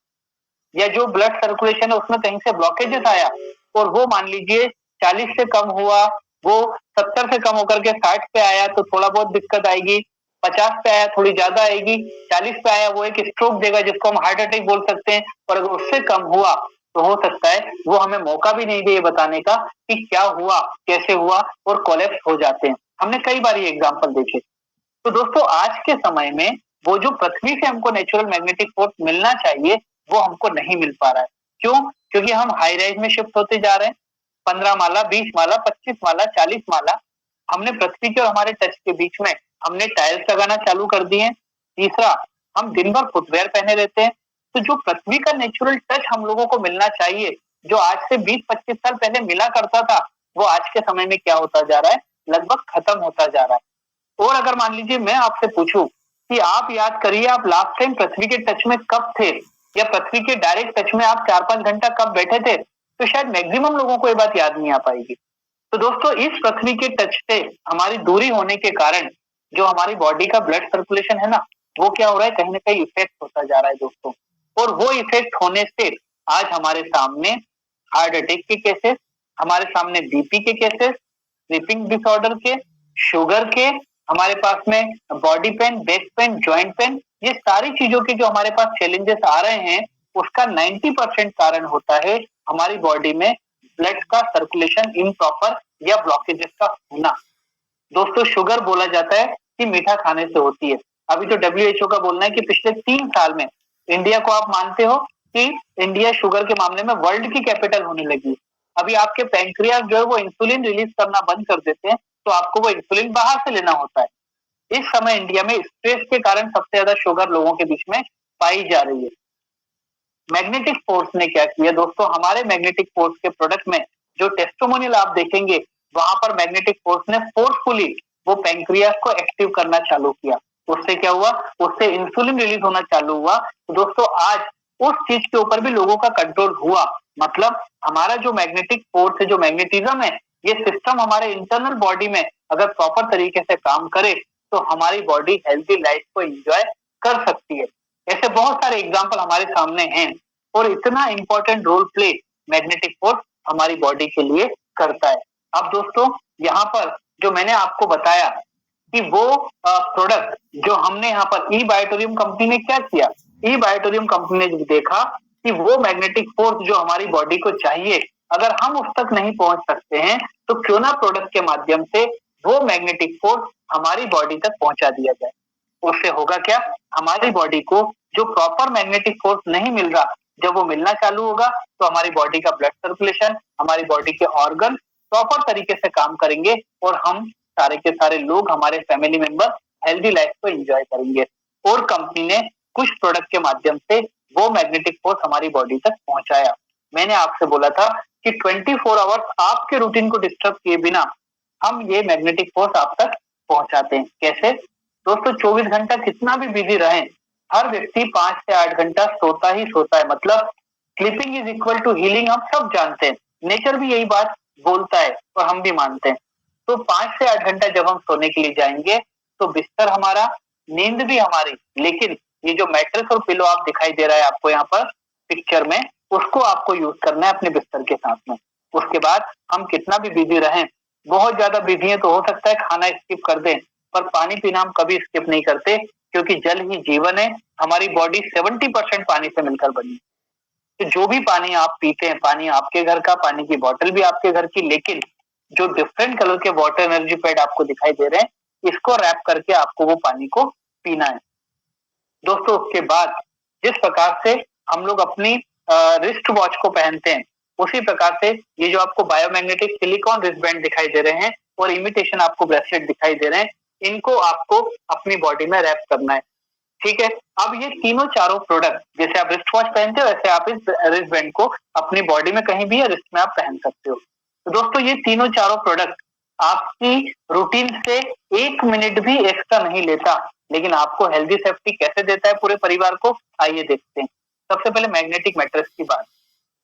या जो ब्लड सर्कुलेशन है उसमें कहीं से ब्लॉकेजेस आया और वो मान लीजिए 40 से कम हुआ, वो 70 से कम होकर के 60 पे आया तो थोड़ा बहुत दिक्कत आएगी, 50 पे आया थोड़ी ज्यादा आएगी, 40 पे आया वो एक स्ट्रोक देगा जिसको हम हार्ट अटैक बोल सकते हैं। और अगर उससे कम हुआ तो हो सकता है वो हमें मौका भी नहीं दे ये बताने का कि क्या हुआ, कैसे हुआ, और कोलैप्स हो जाते हैं। हमने कई बार ये एग्जाम्पल देखे। तो दोस्तों आज के समय में वो जो पृथ्वी से हमको नेचुरल मैग्नेटिक फोर्स मिलना चाहिए वो हमको नहीं मिल पा रहा है। क्यों? क्योंकि हम हाई राइज में शिफ्ट होते जा रहे हैं। 15 माला, 20 माला, 25 माला, 40 माला हमने पृथ्वी के और हमारे टच के बीच में हमने टाइल्स लगाना चालू कर दिए। तीसरा, हम दिन भर फुटवेयर पहने रहते हैं। तो जो पृथ्वी का नेचुरल टच हम लोगों को मिलना चाहिए, जो आज से 20-25 साल पहले मिला करता था, वो आज के समय में क्या होता जा रहा है? लगभग खत्म होता जा रहा है। और अगर मान लीजिए मैं आपसे पूछूं कि आप याद करिए आप लास्ट टाइम पृथ्वी के टच में कब थे, या पृथ्वी के डायरेक्ट टच में आप 4-5 घंटा कब बैठे थे, तो शायद मैक्सिमम लोगों को ये बात याद नहीं आ पाएगी। तो दोस्तों इस पृथ्वी के टच से हमारी दूरी होने के कारण जो हमारी बॉडी का ब्लड सर्कुलेशन है ना, वो क्या हो रहा है? कहीं ना कहीं इफेक्ट होता जा रहा है दोस्तों। और वो इफेक्ट होने से आज हमारे सामने हार्ट अटैक के केसेस, हमारे सामने बीपी के केसेस, स्लीपिंग डिसऑर्डर के, शुगर के, हमारे पास में body pain, back pain, joint pain, ये सारी चीजों के जो हमारे पास चैलेंजेस आ रहे हैं उसका 90% कारण होता है हमारी बॉडी में ब्लड का सर्कुलेशन इम्प्रॉपर या ब्लॉकेजेस का होना। दोस्तों शुगर बोला जाता है कि मीठा खाने से होती है। अभी तो WHO का बोलना है कि पिछले 3 साल में इंडिया को आप मानते हो कि इंडिया शुगर के मामले में वर्ल्ड की कैपिटल होने लगी। अभी आपके पैंक्रियास जो है वो इंसुलिन रिलीज करना बंद कर देते हैं, तो आपको वो इंसुलिन बाहर से लेना होता है। इस समय इंडिया में स्ट्रेस के कारण सबसे ज्यादा शुगर लोगों के बीच में पाई जा रही है। मैग्नेटिक फोर्स ने क्या किया दोस्तों? हमारे मैग्नेटिक फोर्स के प्रोडक्ट में जो टेस्टिमोनियल आप देखेंगे वहां पर मैग्नेटिक फोर्स ने फोर्सफुली वो पैंक्रियास को एक्टिव करना चालू किया। उससे क्या हुआ? उससे इंसुलिन रिलीज होना चालू हुआ। तो दोस्तों आज उस चीज के ऊपर भी लोगों का कंट्रोल हुआ। मतलब हमारा जो मैग्नेटिक फोर्स है, जो मैग्नेटिज्म है, ये सिस्टम हमारे इंटरनल बॉडी में अगर प्रॉपर तरीके से काम करे तो हमारी बॉडी हेल्थी लाइफ को एंजॉय कर सकती है। ऐसे बहुत सारे एग्जाम्पल हमारे सामने हैं और इतना important role play magnetic force हमारी बॉडी के लिए करता है। अब दोस्तों यहाँ पर जो मैंने आपको बताया कि वो प्रोडक्ट जो हमने यहाँ पर ई बायोटोरियम कंपनी ने क्या किया, ई बायोटोरियम कंपनी ने देखा कि वो मैग्नेटिक फोर्स जो हमारी बॉडी को चाहिए अगर हम उस तक नहीं पहुंच सकते हैं तो क्यों ना प्रोडक्ट के माध्यम से वो मैग्नेटिक फोर्स हमारी बॉडी तक पहुंचा दिया जाए। उससे होगा क्या, हमारी बॉडी को जो प्रॉपर मैग्नेटिक फोर्स नहीं मिल रहा, जब वो मिलना चालू होगा तो हमारी बॉडी का ब्लड सर्कुलेशन, हमारी बॉडी के ऑर्गन प्रॉपर तरीके से काम करेंगे और हम सारे के सारे लोग, हमारे फैमिली मेंबर हेल्दी लाइफ को एंजॉय करेंगे। और कंपनी ने कुछ प्रोडक्ट के माध्यम से वो मैग्नेटिक फोर्स हमारी बॉडी तक पहुंचाया। मैंने आपसे बोला था कि 24 आवर्स आपके रूटीन को डिस्टर्ब किए बिना हम ये मैग्नेटिक फोर्स आप तक पहुंचाते हैं। कैसे? दोस्तों 24 घंटा कितना भी बिजी रहे, हर व्यक्ति 5 से 8 घंटा सोता ही सोता है। मतलब sleeping is equal to healing, हम सब जानते हैं, नेचर भी यही बात बोलता है और हम भी मानते हैं। तो 5 से 8 घंटा जब हम सोने के लिए जाएंगे तो बिस्तर हमारा, नींद भी हमारी, लेकिन ये जो मैट्रेस और पिलो आप दिखाई दे रहा है आपको यहाँ पर पिक्चर में, उसको आपको यूज करना है अपने बिस्तर के साथ में। उसके बाद हम कितना भी बिजी रहें, बहुत ज्यादा बिजी है तो हो सकता है खाना स्किप कर दें, पर पानी पीना हम कभी स्किप नहीं करते, क्योंकि जल ही जीवन है। हमारी बॉडी 70% पानी से मिलकर बनी है। तो जो भी पानी आप पीते हैं, पानी आपके घर का, पानी की बोतल भी आपके घर की, लेकिन जो डिफरेंट कलर के वाटर एनर्जी पैड आपको दिखाई दे रहे हैं, इसको रैप करके आपको वो पानी को पीना है। दोस्तों उसके बाद जिस प्रकार से हम लोग अपनी रिस्ट वॉच को पहनते हैं, उसी प्रकार से ये जो आपको बायोमैग्नेटिक सिलिकॉन रिस्ट बैंड दिखाई दे रहे हैं और इमिटेशन आपको ब्रेसलेट दिखाई दे रहे हैं, इनको आपको अपनी बॉडी में रैप करना है। ठीक है, अब ये तीनों चारों प्रोडक्ट, जैसे आप रिस्ट वॉच पहनते हो वैसे आप इस रिस्ट बैंड को अपनी बॉडी में कहीं भी या रिस्ट में आप पहन सकते हो। तो दोस्तों ये तीनों चारों प्रोडक्ट आपकी रूटीन से 1 मिनट भी एक्स्ट्रा नहीं लेता, लेकिन आपको हेल्दी सेफ्टी कैसे देता है पूरे परिवार को, आइए देखते हैं। सबसे पहले मैग्नेटिक मैट्रेस की बात।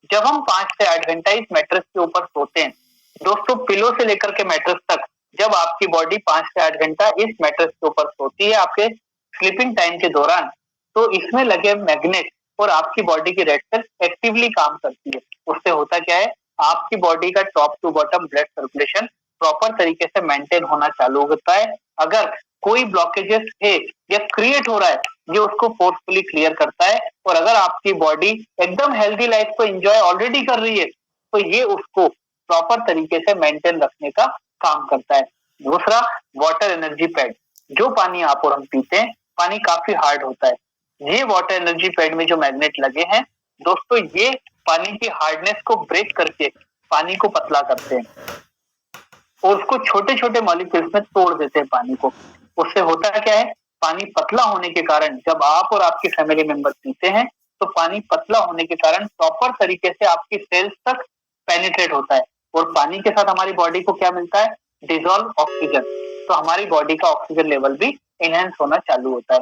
जब हम 5 से 8 घंटा इस मैट्रेस के ऊपर सोते हैं, दोस्तों पिलो से लेकर के मैट्रेस तक, जब आपकी बॉडी 5 से 8 घंटा इस मैट्रेस के ऊपर सोती है आपके स्लीपिंग टाइम के दौरान, तो इसमें लगे मैग्नेट और आपकी बॉडी की रेड सेल्स एक्टिवली काम करती है। उससे होता क्या है, आपकी बॉडी का top to bottom blood circulation proper तरीके से मेंटेन होना चालू होता है। अगर कोई ब्लॉकेजेस है या क्रिएट हो रहा है, ये उसको फोर्सफुली क्लियर करता है। और अगर आपकी बॉडी एकदम हेल्दी लाइफ को एंजॉय ऑलरेडी कर रही है, तो ये उसको प्रॉपर तरीके से मेंटेन रखने का काम करता है। दूसरा, वाटर एनर्जी पैड। जो पानी आप और हम पीते हैं, पानी काफी हार्ड होता है। ये वाटर एनर्जी पैड में जो मैग्नेट लगे हैं, दोस्तों ये पानी की हार्डनेस को ब्रेक करके पानी को पतला करते हैं और उसको छोटे छोटे मॉलिक्यूल्स में तोड़ देते हैं पानी को। उससे होता क्या है, पानी पतला होने के कारण जब आप और आपके फैमिली मेंबर पीते हैं, तो पानी पतला होने के कारण प्रॉपर तरीके से आपकी सेल्स तक पेनिट्रेट होता है और पानी के साथ हमारी बॉडी को क्या मिलता है, डिजॉल्व ऑक्सीजन। तो हमारी बॉडी का ऑक्सीजन लेवल भी एनहेंस होना चालू होता है।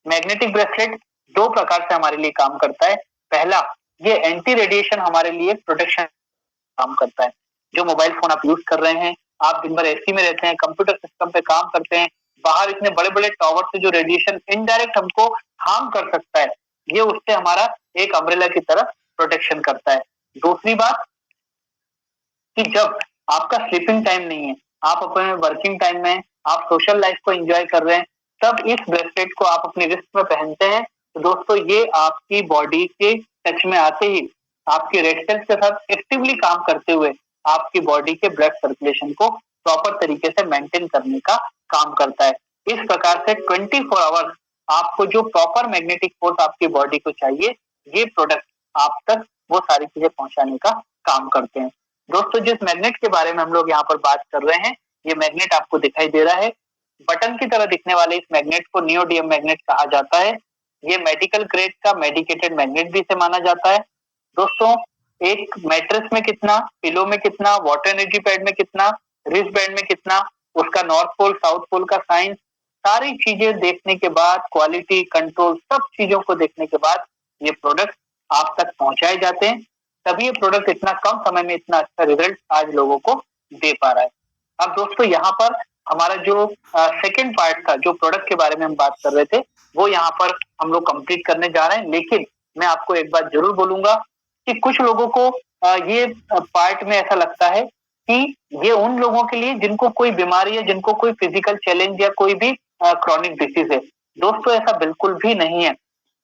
मैग्नेटिक ब्रेसलेट 2 प्रकार से हमारे लिए काम करता है। पहला, ये एंटी रेडिएशन हमारे लिए प्रोटेक्शन काम करता है। जो मोबाइल फोन आप यूज कर रहे हैं, आप दिन भर एसी में रहते हैं, कंप्यूटर सिस्टम पे काम करते हैं, बाहर इतने बड़े बड़े टावर से जो रेडिएशन इनडायरेक्ट हमको हार्म कर सकता है, ये उससे हमारा एक अम्ब्रेला की तरह प्रोटेक्शन करता है। दूसरी बात कि जब आपका स्लीपिंग टाइम नहीं है, आप अपने वर्किंग टाइम में, आप सोशल लाइफ को एंजॉय कर रहे हैं, तब इस ब्रेसलेट को आप अपनी रिस्ट में पहनते हैं, तो दोस्तों ये आपकी बॉडी के टच में आते ही आपके रेड सेल्स के साथ एक्टिवली काम करते हुए आपकी बॉडी के ब्लड सर्कुलेशन को प्रॉपर तरीके से मेंटेन करने का काम करता है। इस प्रकार से 24 आवर्स आपको जो प्रॉपर मैग्नेटिक फोर्स आपकी बॉडी को चाहिए, ये प्रोडक्ट आप तक वो सारी चीजें पहुंचाने का काम करते हैं। दोस्तों जिस मैग्नेट के बारे में हम लोग यहाँ पर बात कर रहे हैं, ये मैग्नेट आपको दिखाई दे रहा है, बटन की तरह दिखने वाले इस मैग्नेट को नियोडियम मैग्नेट कहा जाता है। ये मेडिकल ग्रेड का मेडिकेटेड मैग्नेट भी इसे माना जाता है। दोस्तों एक मैट्रेस में कितना, पिलो में कितना, वाटर एनर्जी पैड में कितना, रिस्ट बैंड में कितना, उसका नॉर्थ पोल साउथ पोल का साइंस, सारी चीजें देखने के बाद, क्वालिटी कंट्रोल सब चीजों को देखने के बाद ये प्रोडक्ट आप तक पहुंचाए जाते हैं। तभी ये प्रोडक्ट इतना कम समय में इतना अच्छा रिजल्ट आज लोगों को दे पा रहा है। अब दोस्तों यहाँ पर हमारा जो सेकंड पार्ट था, जो प्रोडक्ट के बारे में हम बात कर रहे थे, वो यहाँ पर हम लोग कंप्लीट करने जा रहे हैं। लेकिन मैं आपको एक बात जरूर बोलूंगा कि कुछ लोगों को ये पार्ट में ऐसा लगता है कि ये उन लोगों के लिए जिनको कोई बीमारी है, जिनको कोई फिजिकल चैलेंज या कोई भी क्रॉनिक डिसीज है। दोस्तों ऐसा बिल्कुल भी नहीं है,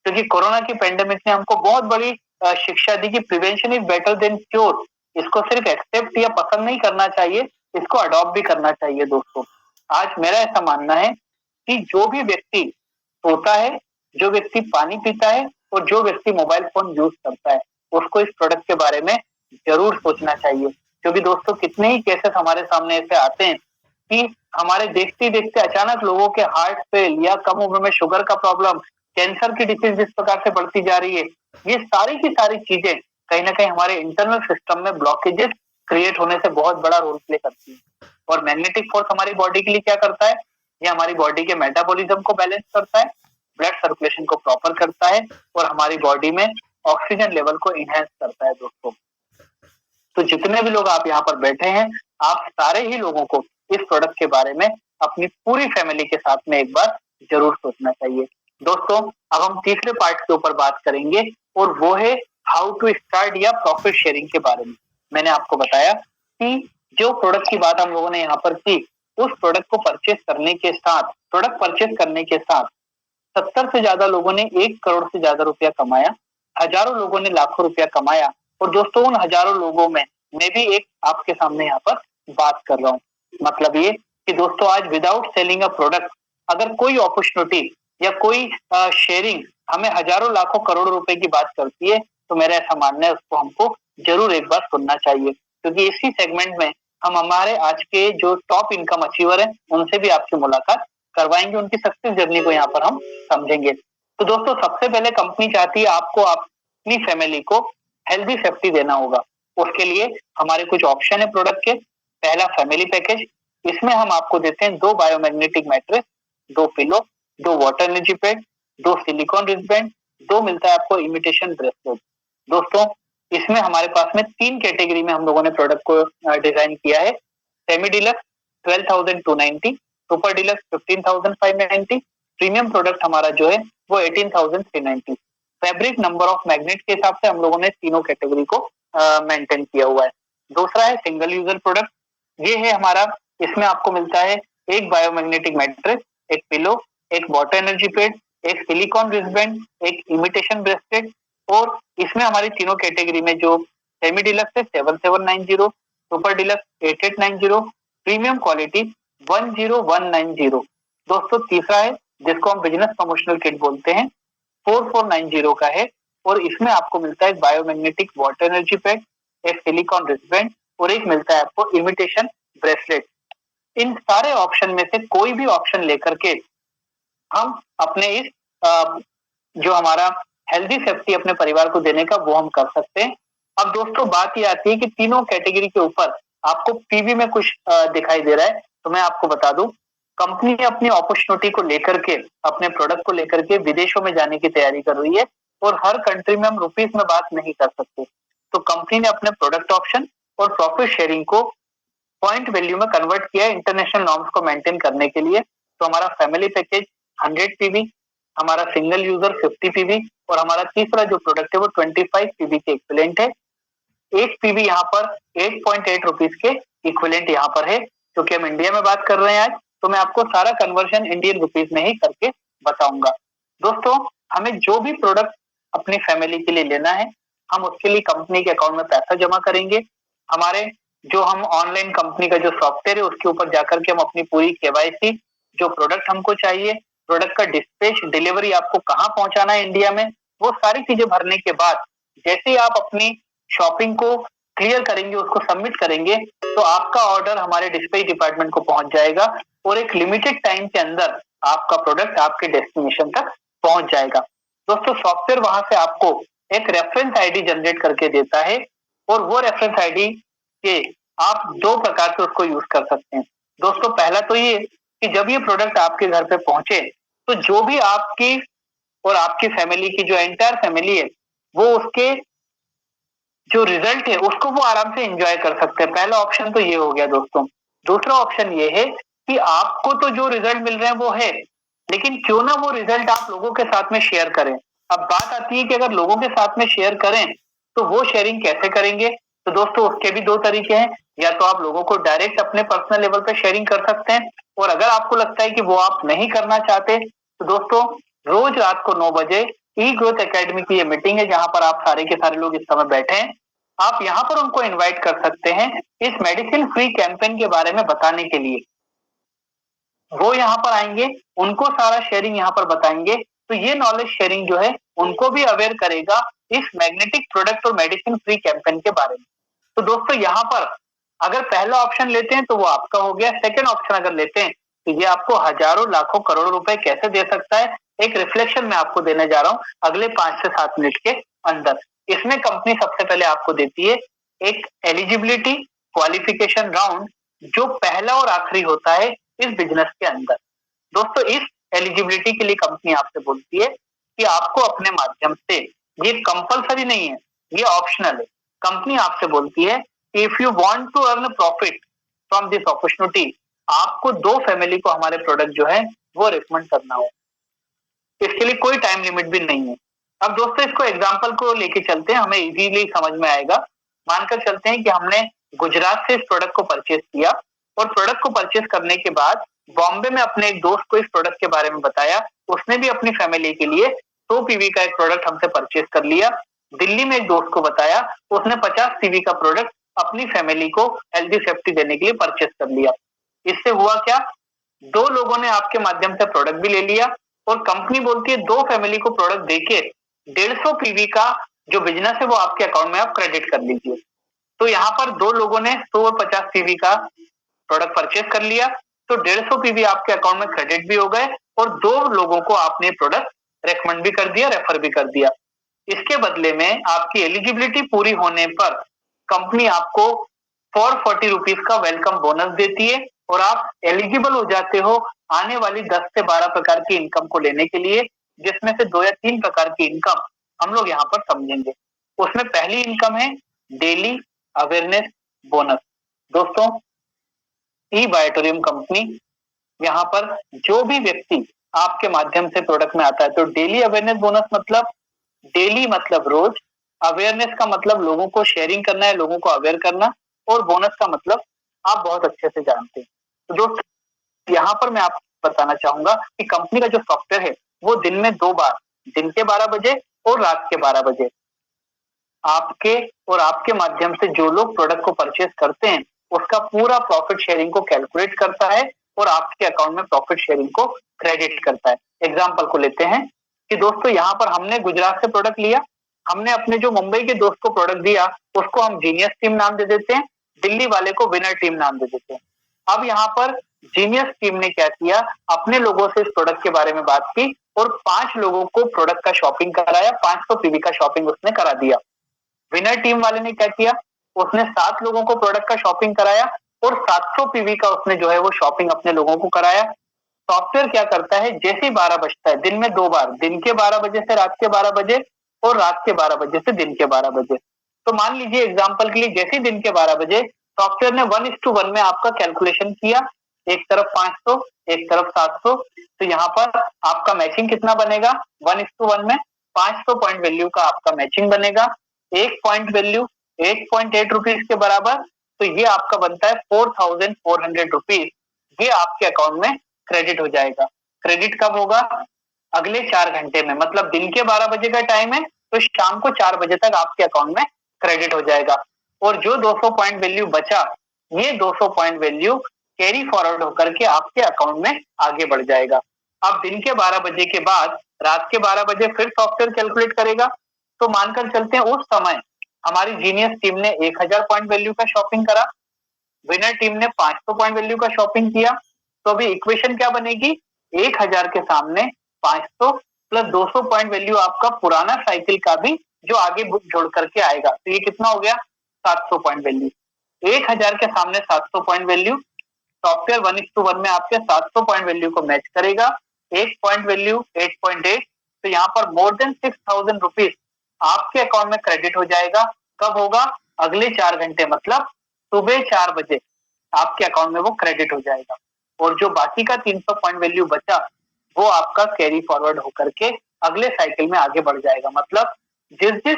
क्योंकि कोरोना की पेंडेमिक ने हमको बहुत बड़ी शिक्षा दी कि prevention is better than cure. इसको सिर्फ एक्सेप्ट या पसंद नहीं करना चाहिए, इसको अडॉप्ट भी करना चाहिए दोस्तों। आज मेरा ऐसा मानना है कि जो भी व्यक्ति सोता है, जो व्यक्ति पानी पीता है और जो व्यक्ति मोबाइल फोन यूज करता है, उसको इस प्रोडक्ट के बारे में जरूर सोचना चाहिए। क्योंकि दोस्तों कितने ही केसेस हमारे सामने ऐसे आते हैं कि हमारे देखते देखते अचानक लोगों के हार्ट फेल या कम उम्र में शुगर का प्रॉब्लम, कैंसर की डिसीज जिस प्रकार से बढ़ती जा रही है, ये सारी की सारी चीजें कहीं ना कहीं हमारे इंटरनल सिस्टम में ब्लॉकेजेस क्रिएट होने से बहुत बड़ा रोल प्ले करती है। और मैग्नेटिक फोर्स हमारी बॉडी के लिए क्या करता है? ये हमारी बॉडी के मेटाबॉलिज्म को बैलेंस करता है, ब्लड सर्कुलेशन को प्रॉपर करता है और हमारी बॉडी में ऑक्सीजन लेवल को इनहेंस करता है दोस्तों। तो जितने भी लोग आप यहाँ पर बैठे हैं, आप सारे ही लोगों को इस प्रोडक्ट के बारे में अपनी पूरी फैमिली के साथ में एक बार जरूर सोचना चाहिए। दोस्तों अब हम तीसरे पार्ट के ऊपर बात करेंगे और वो है हाउ टू स्टार्ट या प्रॉफिट शेयरिंग के बारे में। मैंने आपको बताया कि जो प्रोडक्ट की बात हम लोगों ने यहाँ पर की, उस प्रोडक्ट को परचेस करने के साथ, प्रोडक्ट परचेस करने के साथ 70 से ज्यादा लोगों ने 1 करोड़ से ज्यादा रुपया कमाया, हजारों लोगों ने लाखों रुपया कमाया। और दोस्तों उन हजारों लोगों में मैं भी एक आपके सामने यहाँ पर बात कर रहा हूँ। मतलब ये कि दोस्तों आज विदाउट सेलिंग अ प्रोडक्ट अगर कोई अपॉर्चुनिटी या कोई शेयरिंग हमें हजारों लाखों करोड़ों रुपए की बात करती है, तो मेरा ऐसा मानना है उसको हमको जरूर एक बार सुनना चाहिए। क्योंकि इसी सेगमेंट में हम हमारे आज के जो टॉप इनकम अचीवर है उनसे भी आपकी मुलाकात करवाएंगे, उनकी सक्सेस जर्नी को यहाँ पर हम समझेंगे। तो दोस्तों सबसे पहले कंपनी चाहती है आपको अपनी फैमिली को हेल्दी सेफ्टी देना होगा। उसके लिए हमारे कुछ ऑप्शन है प्रोडक्ट के। पहला फैमिली पैकेज, इसमें हम आपको देते हैं 2 biomagnetic mattress, 2 pillow, 2 water energy pad, 2 silicon wristband, 2 मिलता है आपको इमिटेशन ब्रेसलेट। दोस्तों इसमें हमारे पास में 3 कैटेगरी में हम लोगों ने प्रोडक्ट को डिजाइन किया है। Semi deluxe 12,290, super deluxe 15,590, premium product हमारा जो है वो 18,390। फैब्रिक नंबर ऑफ मैग्नेट के हिसाब से हम लोगों ने तीनों कैटेगरी को मेंटेन किया हुआ है। दूसरा है सिंगल यूजर प्रोडक्ट, ये है हमारा, इसमें आपको मिलता है एक बायोमैग्नेटिक मैट्रेस, एक पिलो, एक वाटर एनर्जी पैड, एक सिलिकॉन रिस्टबैंड, एक इमिटेशन ब्रेसलेट। और इसमें हमारी तीनों कैटेगरी में जो सेमी डिलक्स है 7790, सुपर डिलक्स 8890, प्रीमियम क्वालिटी 10190। दोस्तों तीसरा है जिसको हम बिजनेस प्रमोशनल किट बोलते हैं, 4490 का है और इसमें आपको मिलता है बायोमैग्नेटिक वाटर एनर्जी पैड, एक सिलिकॉन रिस्टबैंड और एक मिलता है आपको इमिटेशन ब्रेसलेट। इन सारे ऑप्शन में से कोई भी ऑप्शन लेकर के हम अपने इस जो हमारा हेल्दी सेफ्टी अपने परिवार को देने का वो हम कर सकते हैं। अब दोस्तों बात ये आती है कि तीनों कैटेगरी के ऊपर आपको पीवी में कुछ दिखाई दे रहा है, तो मैं आपको बता दूं कंपनी अपनी अपॉर्चुनिटी को लेकर के, अपने प्रोडक्ट को लेकर के विदेशों में जाने की तैयारी कर रही है और हर कंट्री में हम रुपीस में बात नहीं कर सकते। तो कंपनी ने अपने प्रोडक्ट ऑप्शन और प्रॉफिट शेयरिंग को पॉइंट वैल्यू में कन्वर्ट किया है इंटरनेशनल नॉर्म्स को मेंटेन करने के लिए। तो हमारा फैमिली पैकेज 100 पीवी, हमारा सिंगल यूजर 50 पीवी और हमारा तीसरा जो प्रोडक्ट है वो 25 पीवी के इक्विवेलेंट है। एक पीवी यहाँ पर 8.8 रुपीज के इक्विवेलेंट यहाँ पर है। क्योंकि हम इंडिया में बात कर रहे हैं आज, तो मैं आपको सारा कन्वर्जन इंडियन रुपीज में ही करके बताऊंगा। दोस्तों हमें जो भी प्रोडक्ट अपनी फैमिली के लिए लेना है, हम उसके लिए कंपनी के अकाउंट में पैसा जमा करेंगे। हमारे जो हम ऑनलाइन कंपनी का जो सॉफ्टवेयर है उसके ऊपर जाकर के हम अपनी पूरी केवाईसी, जो प्रोडक्ट हमको चाहिए, प्रोडक्ट का डिस्पैच, डिलीवरी आपको कहाँ पहुंचाना है इंडिया में, वो सारी चीजें भरने के बाद जैसे ही आप अपनी शॉपिंग को क्लियर करेंगे, उसको सबमिट करेंगे, तो आपका ऑर्डर हमारे डिस्पैच डिपार्टमेंट को पहुंच जाएगा और एक लिमिटेड टाइम के अंदर आपका प्रोडक्ट आपके डेस्टिनेशन तक पहुंच जाएगा। दोस्तों सॉफ्टवेयर वहां से आपको एक रेफरेंस आईडी जनरेट करके देता है और वो रेफरेंस आईडी के आप 2 प्रकार से उसको यूज कर सकते हैं। दोस्तों पहला तो ये कि जब ये प्रोडक्ट आपके घर पे पहुंचे, तो जो भी आपकी और आपकी फैमिली की जो एंटायर फैमिली है, वो उसके जो रिजल्ट है उसको वो आराम से एंजॉय कर सकते हैं। पहला ऑप्शन तो ये हो गया दोस्तों। दूसरा ऑप्शन ये है कि आपको तो जो रिजल्ट मिल रहे हैं वो है, लेकिन क्यों ना वो रिजल्ट आप लोगों के साथ में शेयर करें। अब बात आती है कि अगर लोगों के साथ में शेयर करें तो वो शेयरिंग कैसे करेंगे। तो दोस्तों उसके भी 2 तरीके हैं, या तो आप लोगों को डायरेक्ट अपने पर्सनल लेवल पे शेयरिंग कर सकते हैं, और अगर आपको लगता है कि वो आप नहीं करना चाहते, तो दोस्तों रोज रात को 9 बजे ई ग्रोथ एकेडमी की ये मीटिंग है जहां पर आप सारे के सारे लोग इस समय बैठे हैं। आप यहाँ पर उनको इनवाइट कर सकते हैं इस मेडिसिन फ्री कैंपेन के बारे में बताने के लिए। वो यहाँ पर आएंगे, उनको सारा शेयरिंग यहाँ पर बताएंगे। तो ये नॉलेज शेयरिंग जो है उनको भी अवेयर करेगा इस मैग्नेटिक प्रोडक्ट और मेडिसिन फ्री कैंपेन के बारे में। तो दोस्तों यहाँ पर अगर पहला ऑप्शन लेते हैं तो वो आपका हो गया। सेकंड ऑप्शन अगर लेते हैं तो ये आपको हजारों लाखों करोड़ों रुपए कैसे दे सकता है, एक रिफ्लेक्शन मैं आपको देने जा रहा हूँ अगले 5 से 7 मिनट के अंदर। इसमें कंपनी सबसे पहले आपको देती है एक एलिजिबिलिटी क्वालिफिकेशन राउंड, जो पहला और आखिरी होता है इस बिजनेस के अंदर। दोस्तों इस एलिजिबिलिटी के लिए कंपनी आपसे बोलती है कि आपको अपने माध्यम से, ये कंपलसरी नहीं है, ये ऑप्शनल है। कंपनी आपसे बोलती है कि if you want to earn profit from this opportunity, आपको 2 फैमिली को हमारे प्रोडक्ट जो है वो रिकमेंड करना हो। इसके लिए कोई टाइम लिमिट भी नहीं है। अब दोस्तों इसको एग्जांपल को लेके चलते हैं, हमें इजीली समझ में आएगा। मानकर चलते हैं कि हमने गुजरात से इस प्रोडक्ट को परचेज किया और प्रोडक्ट को परचेज करने के बाद बॉम्बे में अपने एक दोस्त को इस प्रोडक्ट के बारे में बताया, उसने भी अपनी फैमिली के लिए 100 पीवी का एक प्रोडक्ट हमसे परचेज कर लिया। दिल्ली में एक दोस्त को बताया, उसने 50 पीवी का प्रोडक्ट अपनी फैमिली को हेल्दी सेफ्टी देने के लिए परचेज कर लिया। इससे हुआ क्या, 2 लोगों ने आपके माध्यम से प्रोडक्ट भी ले लिया और कंपनी बोलती है 2 फैमिली को प्रोडक्ट देके 150 पीवी का जो बिजनेस है वो आपके अकाउंट में आप क्रेडिट कर लीजिए। तो यहाँ पर 2 लोगों ने 100 और 50 पीवी का प्रोडक्ट परचेज कर लिया, तो 150 पीवी आपके अकाउंट में क्रेडिट भी हो गए और 2 लोगों को आपने प्रोडक्ट रेकमेंड भी कर दिया, रेफर भी कर दिया। इसके बदले में आपकी एलिजिबिलिटी पूरी होने पर कंपनी आपको 440 रुपीज का वेलकम बोनस देती है और आप एलिजिबल हो जाते हो आने वाली 10 से 12 प्रकार की इनकम को लेने के लिए, जिसमें से 2 या 3 प्रकार की इनकम हम लोग यहाँ पर समझेंगे। उसमें पहली इनकम है डेली अवेयरनेस बोनस। दोस्तों ई बायोटोरियम कंपनी यहाँ पर जो भी व्यक्ति आपके माध्यम से प्रोडक्ट में आता है, तो डेली अवेयरनेस बोनस मतलब डेली मतलब रोज, अवेयरनेस का मतलब लोगों को शेयरिंग करना है, लोगों को अवेयर करना, और बोनस का मतलब आप बहुत अच्छे से जानते हैं। तो दोस्तों यहाँ पर मैं आपको बताना चाहूंगा कि कंपनी का जो सॉफ्टवेयर है वो दिन में 2 बार, दिन के 12 बजे और रात के 12 बजे आपके और आपके माध्यम से जो लोग प्रोडक्ट को परचेज करते हैं उसका पूरा प्रॉफिट शेयरिंग को कैलकुलेट करता है और आपके अकाउंट में प्रॉफिट शेयरिंग को क्रेडिट करता है। एग्जाम्पल को लेते हैं कि दोस्तों यहाँ पर हमने गुजरात से प्रोडक्ट लिया, हमने अपने जो मुंबई के दोस्त को प्रोडक्ट दिया उसको हम जीनियस टीम नाम दे देते हैं, दिल्ली वाले को विनर टीम नाम दे देते हैं। अब यहाँ पर जीनियस टीम ने क्या किया, अपने लोगों से इस प्रोडक्ट के बारे में बात की और 5 लोगों को प्रोडक्ट का शॉपिंग कराया, 500 पीवी का शॉपिंग उसने करा दिया। विनर टीम वाले ने क्या किया, उसने 7 लोगों को प्रोडक्ट का शॉपिंग कराया और 700 पीवी का उसने जो है वो शॉपिंग अपने लोगों को कराया। सॉफ्टवेयर क्या करता है, जैसे ही 12 बजता है, दिन में 2 बार, दिन के 12 बजे से रात के 12 बजे और रात के 12 बजे से दिन के 12 बजे। तो मान लीजिए एग्जाम्पल के लिए जैसे ही दिन के 12 बजे सॉफ्टवेयर ने 1:1 में आपका कैलकुलेशन किया, एक तरफ 500 एक तरफ 700, तो यहाँ पर आपका मैचिंग कितना बनेगा, 1:1 में 500 पॉइंट वैल्यू का आपका मैचिंग बनेगा, एक पॉइंट वैल्यू 8.8 रुपीज के बराबर, तो ये आपका बनता है 4400 रुपीज, ये आपके अकाउंट में क्रेडिट हो जाएगा। क्रेडिट कब होगा, अगले 4 घंटे में, मतलब दिन के 12 बजे का टाइम है तो शाम को 4 बजे तक आपके अकाउंट में क्रेडिट हो जाएगा। और जो 200 पॉइंट वैल्यू बचा, ये 200 पॉइंट वैल्यू कैरी फॉरवर्ड होकर के आपके अकाउंट में आगे बढ़ जाएगा। अब दिन के 12 बजे के बाद रात के 12 बजे फिर सॉफ्टवेयर कैलकुलेट करेगा, तो मानकर चलते हैं उस समय हमारी जीनियस टीम ने 1000 पॉइंट वैल्यू का शॉपिंग करा, विनर टीम ने 500 पॉइंट वैल्यू का शॉपिंग किया, तो अभी इक्वेशन क्या बनेगी, 1000 के सामने 500 प्लस 200 पॉइंट वैल्यू आपका पुराना साइकिल का भी जो आगे जोड़ करके आएगा, तो ये कितना हो गया, 700 पॉइंट वैल्यू। 1000 के सामने 700 पॉइंट वैल्यू, सॉफ्टवेयर 1:1 में आपके 700 पॉइंट वैल्यू को मैच करेगा, एक पॉइंट वैल्यू 8.8, तो यहाँ पर मोर देन 6000 रुपीज आपके अकाउंट में क्रेडिट हो जाएगा। कब होगा, अगले 4 घंटे, मतलब सुबह 4 बजे आपके अकाउंट में वो क्रेडिट हो जाएगा। और जो बाकी का 300 पॉइंट वैल्यू बचा वो आपका कैरी फॉरवर्ड होकर के अगले साइकिल में आगे बढ़ जाएगा। मतलब जिस जिस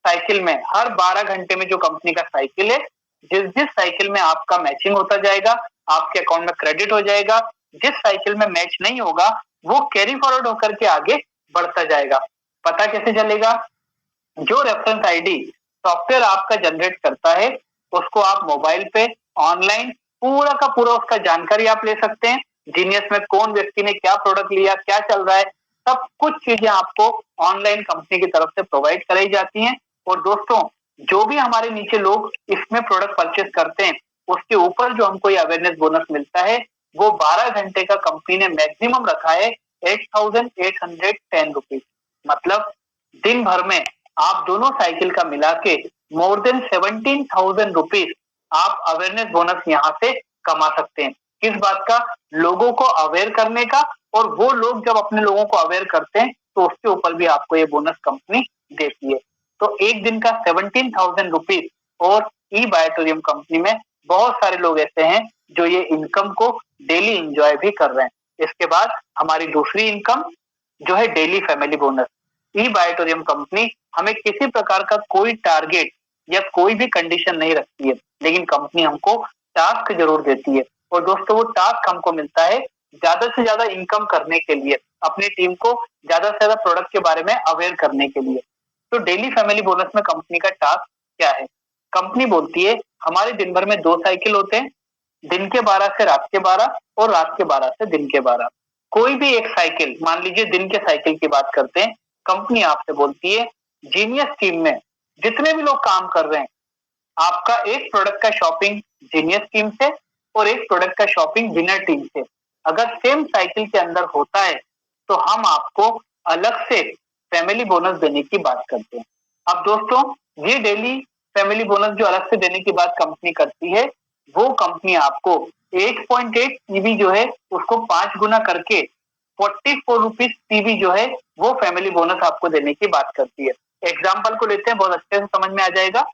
साइकिल में, हर 12 घंटे में जो कंपनी का साइकिल है, जिस जिस साइकिल में आपका मैचिंग होता जाएगा आपके अकाउंट में क्रेडिट हो जाएगा, जिस साइकिल में मैच नहीं होगा वो कैरी फॉरवर्ड होकर के आगे बढ़ता जाएगा। पता कैसे चलेगा, जो रेफरेंस आईडी सॉफ्टवेयर आपका जनरेट करता है उसको आप मोबाइल पे ऑनलाइन पूरा का पूरा उसका जानकारी आप ले सकते हैं। जीनियस में कौन व्यक्ति ने क्या प्रोडक्ट लिया, क्या चल रहा है, सब कुछ चीजें आपको ऑनलाइन कंपनी की तरफ से प्रोवाइड कराई जाती हैं। और दोस्तों, जो भी हमारे नीचे लोग इसमें प्रोडक्ट परचेज करते हैं, उसके ऊपर जो हमको ये अवेयरनेस बोनस मिलता है, वो 12 घंटे का कंपनी ने मैक्सिमम रखा है 8,810 रुपीज। मतलब दिन भर में आप दोनों साइकिल का मिला के मोर देन 17,000 रुपीज आप अवेयरनेस बोनस यहाँ से कमा सकते हैं। किस बात का? लोगों को अवेयर करने का। और वो लोग जब अपने लोगों को अवेयर करते हैं तो उसके ऊपर भी आपको ये बोनस कंपनी देती है। तो एक दिन का 17,000 रुपीज। और ई बायोटोरियम कंपनी में बहुत सारे लोग ऐसे हैं जो ये इनकम को डेली इंजॉय भी कर रहे हैं। इसके बाद हमारी दूसरी इनकम जो है डेली फैमिली बोनस। ई बायोटोरियम कंपनी हमें किसी प्रकार का कोई टारगेट या कोई भी कंडीशन नहीं रखती है, लेकिन कंपनी हमको टास्क जरूर देती है। और दोस्तों, वो टास्क हमको मिलता है ज्यादा से ज्यादा इनकम करने के लिए, अपनी टीम को ज्यादा से ज्यादा प्रोडक्ट के बारे में अवेयर करने के लिए। तो डेली फैमिली बोनस में कंपनी का टास्क क्या है? कंपनी बोलती है हमारे दिन भर में 2 साइकिल होते हैं, दिन के 12 से रात के 12 और रात के 12 से दिन के 12। कोई भी एक साइकिल, मान लीजिए दिन के साइकिल की बात करते हैं, कंपनी आपसे बोलती है जीनियस टीम में जितने भी लोग काम कर रहे हैं, आपका एक प्रोडक्ट का शॉपिंग जीनियस टीम से और एक प्रोडक्ट का शॉपिंग विनर टीम से अगर सेम साइकिल के अंदर होता है, तो हम आपको अलग से फैमिली बोनस देने की बात करते हैं। अब दोस्तों, ये डेली फैमिली बोनस जो अलग से देने की बात कंपनी करती है, वो कंपनी आपको 8.8 पीवी जो है उसको 5 गुना करके 44 रुपीज पीवी जो है वो फैमिली बोनस आपको देने की बात करती है। एग्जाम्पल को लेते हैं, बहुत अच्छे से समझ में आ जाएगा।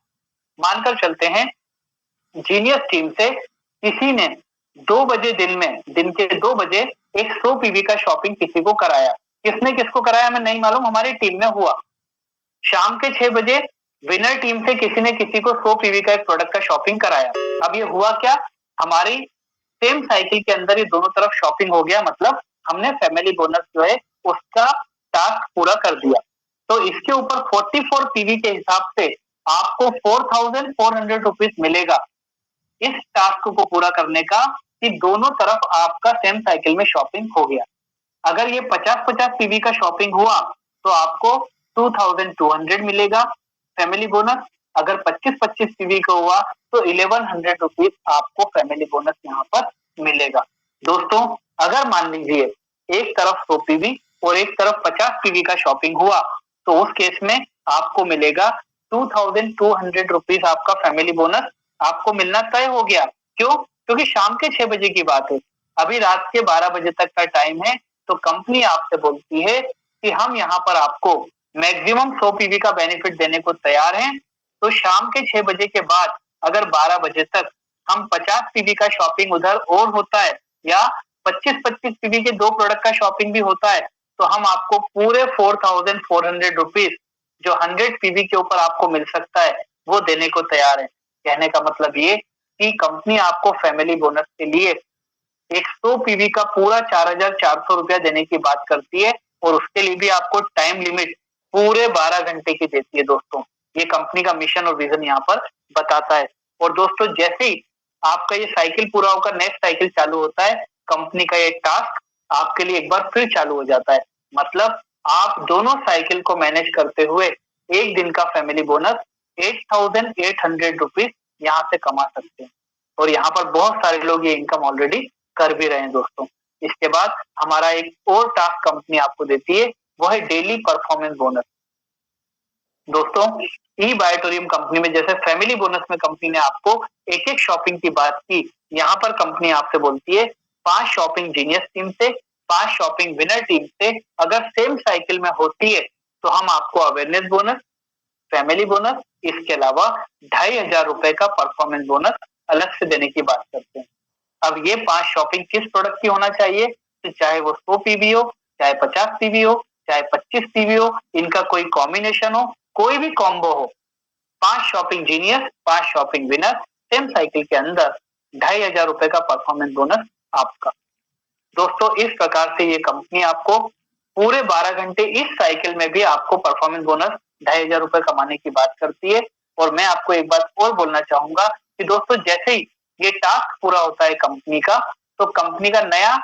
मानकर चलते हैं जीनियस टीम से किसी ने 2 बजे दिन के 2 बजे एक 100 पीवी का शॉपिंग किसी को कराया। किसने किसको कराया हमें नहीं मालूम, हमारी टीम में हुआ। शाम के 6 बजे विनर टीम से किसी ने किसी को 100 पीवी का एक प्रोडक्ट का शॉपिंग कराया। अब ये हुआ क्या? हमारी सेम साइकिल के अंदर ये दोनों तरफ शॉपिंग हो गया, मतलब हमने फैमिली बोनस जो है उसका टास्क पूरा कर दिया। तो इसके ऊपर 44 पीवी के हिसाब से आपको 4,400 रुपीज मिलेगा इस टास्क को पूरा करने का, कि दोनों तरफ आपका सेम साइकिल में शॉपिंग हो गया। अगर ये 50-50 पीवी का शॉपिंग हुआ तो आपको 2,200 मिलेगा फैमिली बोनस। अगर 25-25 पीवी का हुआ तो 1,100 रुपीज आपको फैमिली बोनस यहाँ पर मिलेगा। दोस्तों, अगर मान लीजिए एक तरफ 100 पीवी और एक तरफ 50 पीवी का शॉपिंग हुआ, तो उस केस में आपको मिलेगा 2,200 रुपीज आपका फैमिली बोनस आपको मिलना तय हो गया। क्यों? क्योंकि शाम के 6 बजे की बात है, अभी रात के 12 बजे तक का टाइम है। तो कंपनी आपसे बोलती है कि हम यहाँ पर आपको मैक्सिमम 100 पीवी का बेनिफिट देने को तैयार हैं। तो शाम के 6 बजे के बाद अगर 12 बजे तक हम 50 पीवी का शॉपिंग उधर और होता है या 25-25 पीवी के 2 प्रोडक्ट का शॉपिंग भी होता है, तो हम आपको पूरे 4,400 रुपीज जो 100 पीवी के ऊपर आपको मिल सकता है वो देने को तैयार है। कहने का मतलब ये कि कंपनी आपको फैमिली बोनस के लिए 100 पीवी का पूरा 4,400 रुपया देने की बात करती है, और उसके लिए भी आपको टाइम लिमिट पूरे 12 घंटे की देती है। दोस्तों, ये कंपनी का मिशन और विजन यहाँ पर बताता है। और दोस्तों, जैसे ही आपका ये साइकिल पूरा होकर नेक्स्ट साइकिल चालू होता है, कंपनी का ये टास्क आपके लिए एक बार फिर चालू हो जाता है। मतलब आप दोनों साइकिल को मैनेज करते हुए एक दिन का फैमिली बोनस 8,800 रुपीज यहाँ से कमा सकते हैं। और यहाँ पर बहुत सारे लोग ये इनकम ऑलरेडी कर भी रहे हैं। दोस्तों, इसके बाद हमारा एक और टास्क कंपनी आपको देती है, वो है डेली परफॉर्मेंस बोनस। दोस्तों, ई बायोटोरियम कंपनी में जैसे फैमिली बोनस में कंपनी ने आपको एक एक शॉपिंग की बात की, यहाँ पर कंपनी आपसे बोलती है 5 शॉपिंग जीनियस टीम से, 5 शॉपिंग विनर टीम से अगर सेम साइकिल में होती है तो हम आपको अवेयरनेस बोनस, फैमिली बोनस, इसके अलावा 2,500 रुपए का परफॉर्मेंस बोनस अलग से देने की बात करते हैं। अब ये 5 शॉपिंग किस प्रोडक्ट की होना चाहिए? तो चाहे वो 100 पीवी हो, चाहे 50 पीवी हो, चाहे 25 पीवी हो, इनका कोई कॉम्बिनेशन हो, कोई भी कॉम्बो हो। 5 shopping genius, 5 shopping winner, same cycle के अंदर 2,500 रुपए का परफॉर्मेंस बोनस आपका। दोस्तों, इस प्रकार से ये कंपनी आपको पूरे 12 घंटे इस साइकिल में भी आपको परफॉर्मेंस बोनस 2,500 रुपए कमाने की बात करती है। और मैं आपको एक बात और बोलना चाहूंगा कि दोस्तों, जैसे ही ये टास्क पूरा होता है कंपनी का, तो कंपनी का नया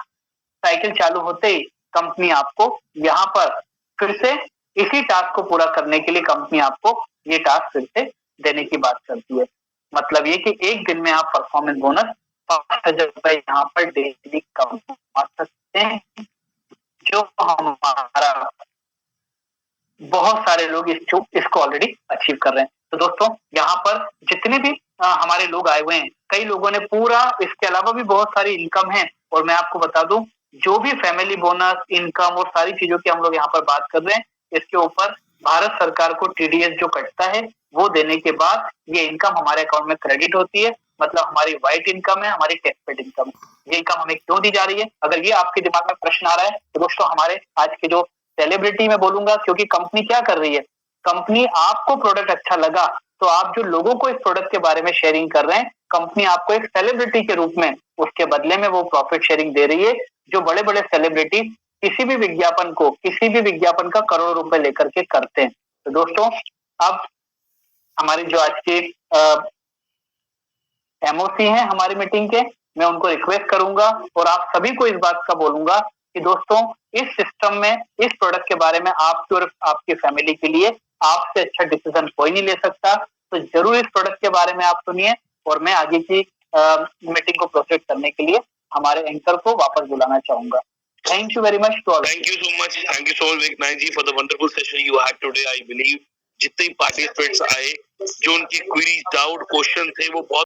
साइकिल चालू होते ही कंपनी आपको यहाँ पर फिर से इसी टास्क को पूरा करने के लिए कंपनी आपको ये टास्क फिर से देने की बात करती है। मतलब ये कि एक दिन में आप परफॉर्मेंस बोनस 5,000 यहाँ पर डेली कमा सकते हैं, जो हमारा बहुत सारे लोग इसको ऑलरेडी अचीव कर रहे हैं। तो दोस्तों यहाँ पर जितने भी हमारे लोग आए हुए हैं, कई लोगों ने पूरा इसके अलावा भी बहुत सारी इनकम है और मैं आपको बता दूं जो भी फैमिली बोनस इनकम और सारी चीजों की हम लोग यहाँ पर बात कर रहे हैं, इसके ऊपर भारत सरकार को टीडीएस जो कटता है वो देने के बाद ये इनकम हमारे अकाउंट में क्रेडिट होती है। मतलब हमारी व्हाइट इनकम है, हमारी टैक्स पेड इनकम है। ये इनकम हमें क्यों दी जा रही है? अगर ये आपके दिमाग में प्रश्न आ रहा है तो दोस्तों हमारे आज के जो सेलिब्रिटी में बोलूंगा, क्योंकि कंपनी क्या कर रही है, कंपनी आपको प्रोडक्ट अच्छा लगा तो आप जो लोगों को इस प्रोडक्ट के बारे में शेयरिंग कर रहे हैं, कंपनी आपको एक सेलिब्रिटी के रूप में उसके बदले में वो प्रॉफिट शेयरिंग दे रही है। जो बड़े बड़े सेलिब्रिटी किसी भी विज्ञापन का करोड़ों रुपए लेकर के करते हैं। तो दोस्तों अब हमारी जो आज के एमओसी हैं हमारी मीटिंग के, मैं उनको रिक्वेस्ट करूंगा और आप सभी को इस बात का बोलूंगा कि दोस्तों इस सिस्टम में इस प्रोडक्ट के बारे में आपकी और आपकी फैमिली के लिए आपसे अच्छा डिसीजन कोई नहीं ले सकता। तो जरूर इस प्रोडक्ट के बारे में आप सुनिए और मैं आगे की मीटिंग को प्रोसेस करने के लिए हमारे एंकर को वापस बुलाना चाहूंगा। Thank you very much to all. Thank you so much Vivek ji for the wonderful session you had today. I believe जितने पार्टिसिपेंट्स आए, जो उनकी क्वेरी डाउट क्वेश्चन थे वो बहुत